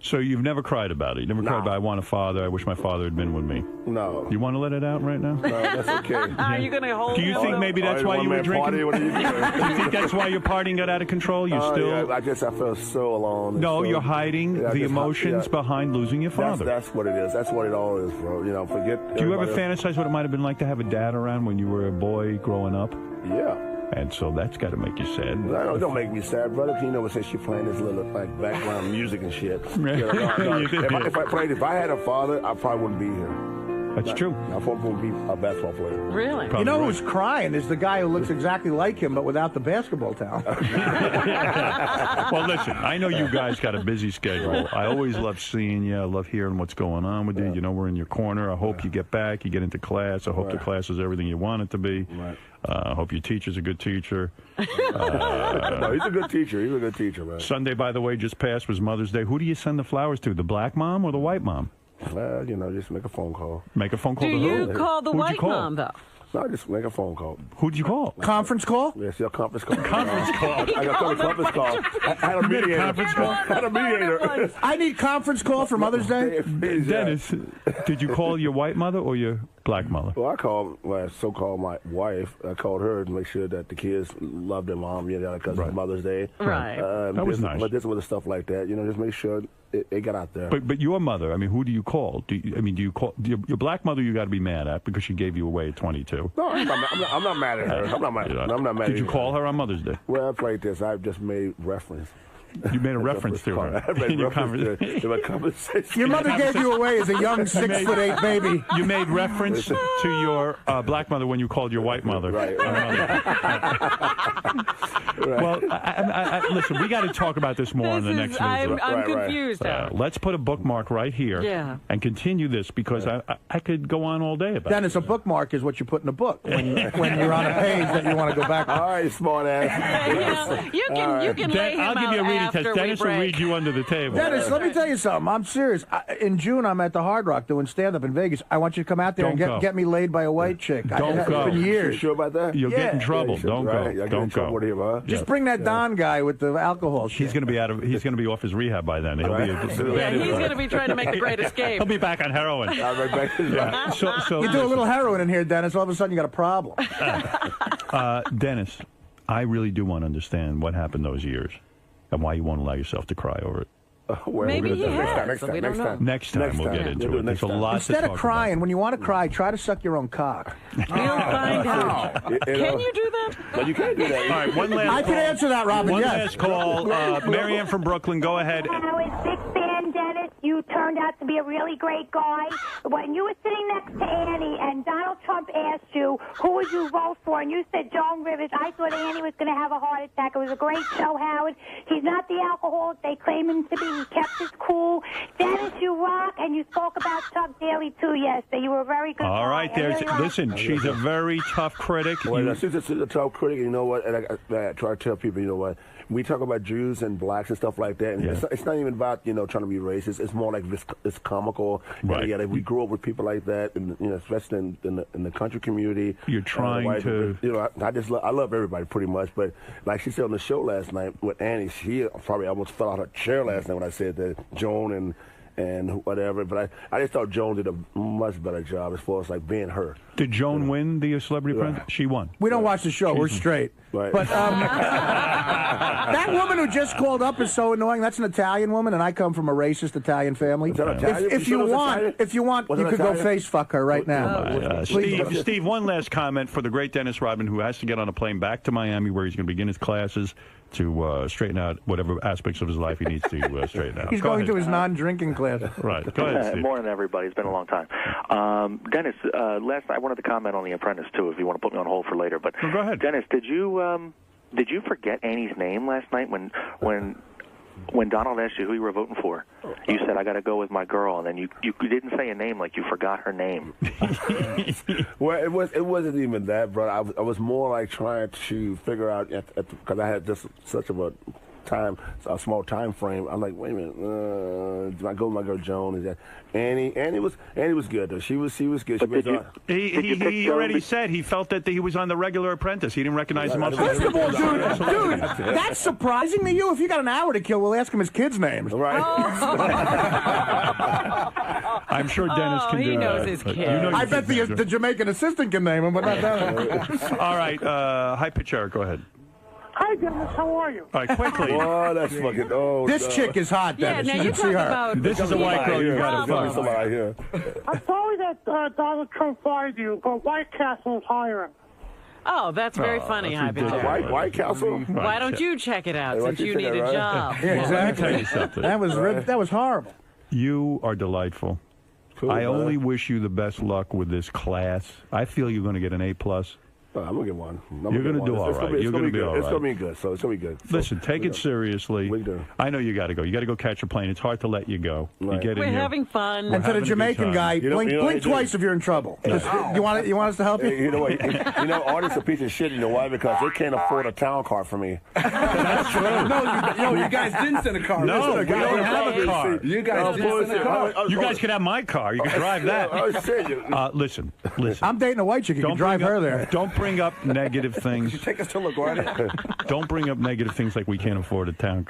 So you've never cried about it. You never cried about I want a father. I wish my father had been with me. No. You want to let it out right now? No, that's okay. Are you going to hold Do you think maybe that's why you were drinking? What are you doing? Do you think that's why your partying got out of control? You still? Yeah, I feel so alone. No, you're hiding the emotions behind losing your father. That's what it is. That's what it all is, bro. You know, forget. Do you ever fantasize what it might have been like to have a dad around when you were a boy growing up? Yeah. And so that's got to make you sad. Don't make me sad, brother. You know, since you're playing this little background music and shit. If I had a father, I probably wouldn't be here. That's true. I probably wouldn't be a basketball player. Really? You know who's crying is the guy who looks exactly like him, but without the basketball talent. Well, listen, I know you guys got a busy schedule. I always love seeing you. I love hearing what's going on with you. You know, we're in your corner. I hope you get back. You get into class. I hope the class is everything you want it to be. Right. I hope your teacher's a good teacher. No, he's a good teacher. He's a good teacher, man. Sunday, by the way, just passed was Mother's Day. Who do you send the flowers to? The black mom or the white mom? Well, you know, just make a phone call. Make a phone call Do to you who? call the Who'd you white call? mom, though? No, just make a phone call. Who'd you call? Conference call? Yes, yeah, conference call. Conference call. I got a conference call. I had a mediator. Conference call? I had a mediator. I need conference call for Mother's Day. Dennis, did you call your white mother or your black mother? Well, I called my so-called my wife. I called her to make sure that the kids love their mom, you know, because it's Mother's Day. Right. That was nice. But this was stuff like that, you know, just make sure it got out there. But your mother, I mean, who do you call? Do you call your black mother? You got to be mad at because she gave you away at 22. No, I'm not mad at her. I'm not mad. I'm not mad. Did you call her on Mother's Day? Well, it's like this. I've just made reference. You made a reference to her I made in your reference to my conversation. Your mother gave you away as a young 6'8" baby. You made reference to your black mother when you called your white mother. Right. Well, listen, we got to talk about this more in the next minute. I'm confused. Let's put a bookmark right here and continue this because I could go on all day about Dennis, a bookmark is what you put in a book when you're on a page that you want to go back to. All right, smart ass. You can lay him I'll give you a out reading after test. we Dennis will break. read you under the table. Dennis, let me tell you something. I'm serious. In June, I'm at the Hard Rock doing stand-up in Vegas. I want you to come out there Don't go. and get me laid by a white chick. Don't It's go. been years. You sure about that? You'll get in trouble. Yeah, Don't right. go. I'll get in Don't trouble with go. him, huh? Just bring that Don guy with the alcohol shit. He's going to be He's going to be off his rehab by then. He'll Yeah, he's going to be trying to make the great escape. He'll be back on heroin. Yeah. So You do a little heroin in here, Dennis, all of a sudden you got a problem. Dennis, I really do want to understand what happened those years and why you won't allow yourself to cry over it. Maybe he has. We don't know. Next time we'll get into it. There's a lot Instead to of talk crying, when you want to cry, try to suck your own cock. We'll find out. Can you do that? No, you can't do that. All right, one last I call. can answer that, Robin, One yes. last call. Marianne from Brooklyn, go ahead. And I was a big fan, Dennis. You turned out to be a really great guy. When you were sitting next to Annie and Donald Trump asked you, who would you vote for? And you said Joan Rivers. I thought Annie was going to have a heart attack. It was a great show, Howard. He's not the alcoholic they claim him to be. He kept his cool. Dennis, you rock. And you spoke about Chuck Daly, too, yesterday. You were a very good All guy. right, I really liked listen, you. she's a very tough critic. Well, she's a tough critic, and you know what? And I try to tell people, you know what? We talk about Jews and blacks and stuff like that, and it's not even about trying to be racist. It's more like it's comical. Right. Yeah, we grew up with people like that, and especially in the country community. You're trying to. I love everybody pretty much, but like she said on the show last night with Annie, she probably almost fell out of her chair last night when I said that Joan and whatever. But I just thought Joan did a much better job as far as like being her. Did Joan win the Celebrity Apprentice? She won. We don't watch the show. We're straight. Right. But that woman who just called up is so annoying. That's an Italian woman, and I come from a racist Italian family. If you want, you could go face fuck her right now. Steve, one last comment for the great Dennis Rodman, who has to get on a plane back to Miami, where he's going to begin his classes to straighten out whatever aspects of his life he needs to straighten out. He's going to his non-drinking class. Right. Go ahead, Steve. Morning, everybody. It's been a long time. Dennis, last night I wanted to comment on The Apprentice too. If you want to put me on hold for later, but go ahead. Dennis, did you forget Annie's name last night when Donald asked you who you were voting for? You said, I got to go with my girl, and then you didn't say a name, like you forgot her name. Well, it wasn't even that, bro. I was more like trying to figure out, because I had just such a small time frame. I'm like, wait a minute, do I go with my girl Joan? Is that Annie? Annie was good though. She was good. He already said he felt that he was on the regular Apprentice. He didn't recognize him. First of all, dude, that's surprising to you. If you got an hour to kill, we'll ask him his kids' names. Right. I'm sure Dennis can do he knows that. his kids. I bet the Jamaican assistant can name him, but not that. All right, high pitch Eric, go ahead. Hi, Dennis. How are you? All right, quickly. Oh, that's fucking. Oh, this chick is hot, Dennis. Yeah, now you you should see talk her. about. This is a white girl you got to fuck. Somebody here. I'm sorry that Donald Trump fired you, but White Castle is hiring. Oh, that's very funny, High Pitch Eric. White Castle. Why don't you check it out since you need a job? Yeah, exactly. Let me tell you something. That was horrible. You are delightful. Cool, I man. only wish you the best luck with this class. I feel you're going to get an A+. I'm going to get one. You're going to do all right. You're going to be all right. It's going to be good. So it's going to be good. Listen, take it seriously. We do. I know you got to go. You got to go catch a plane. It's hard to let you go. Right. You get We're in here. having fun. And for the having a good Jamaican time. guy, blink twice if you're in trouble. You want us to help you? You know what? Artie's a piece of shit. You know why? Because they can't afford a town car for me. That's true. No, you guys didn't send a car. No, we don't have a car. You guys didn't send a car. You guys could have my car. You could drive that. Listen. I'm dating a white chick. You can drive her there. Don't bring up negative things. Take us to LaGuardia. Don't bring up negative things like we can't afford a town car.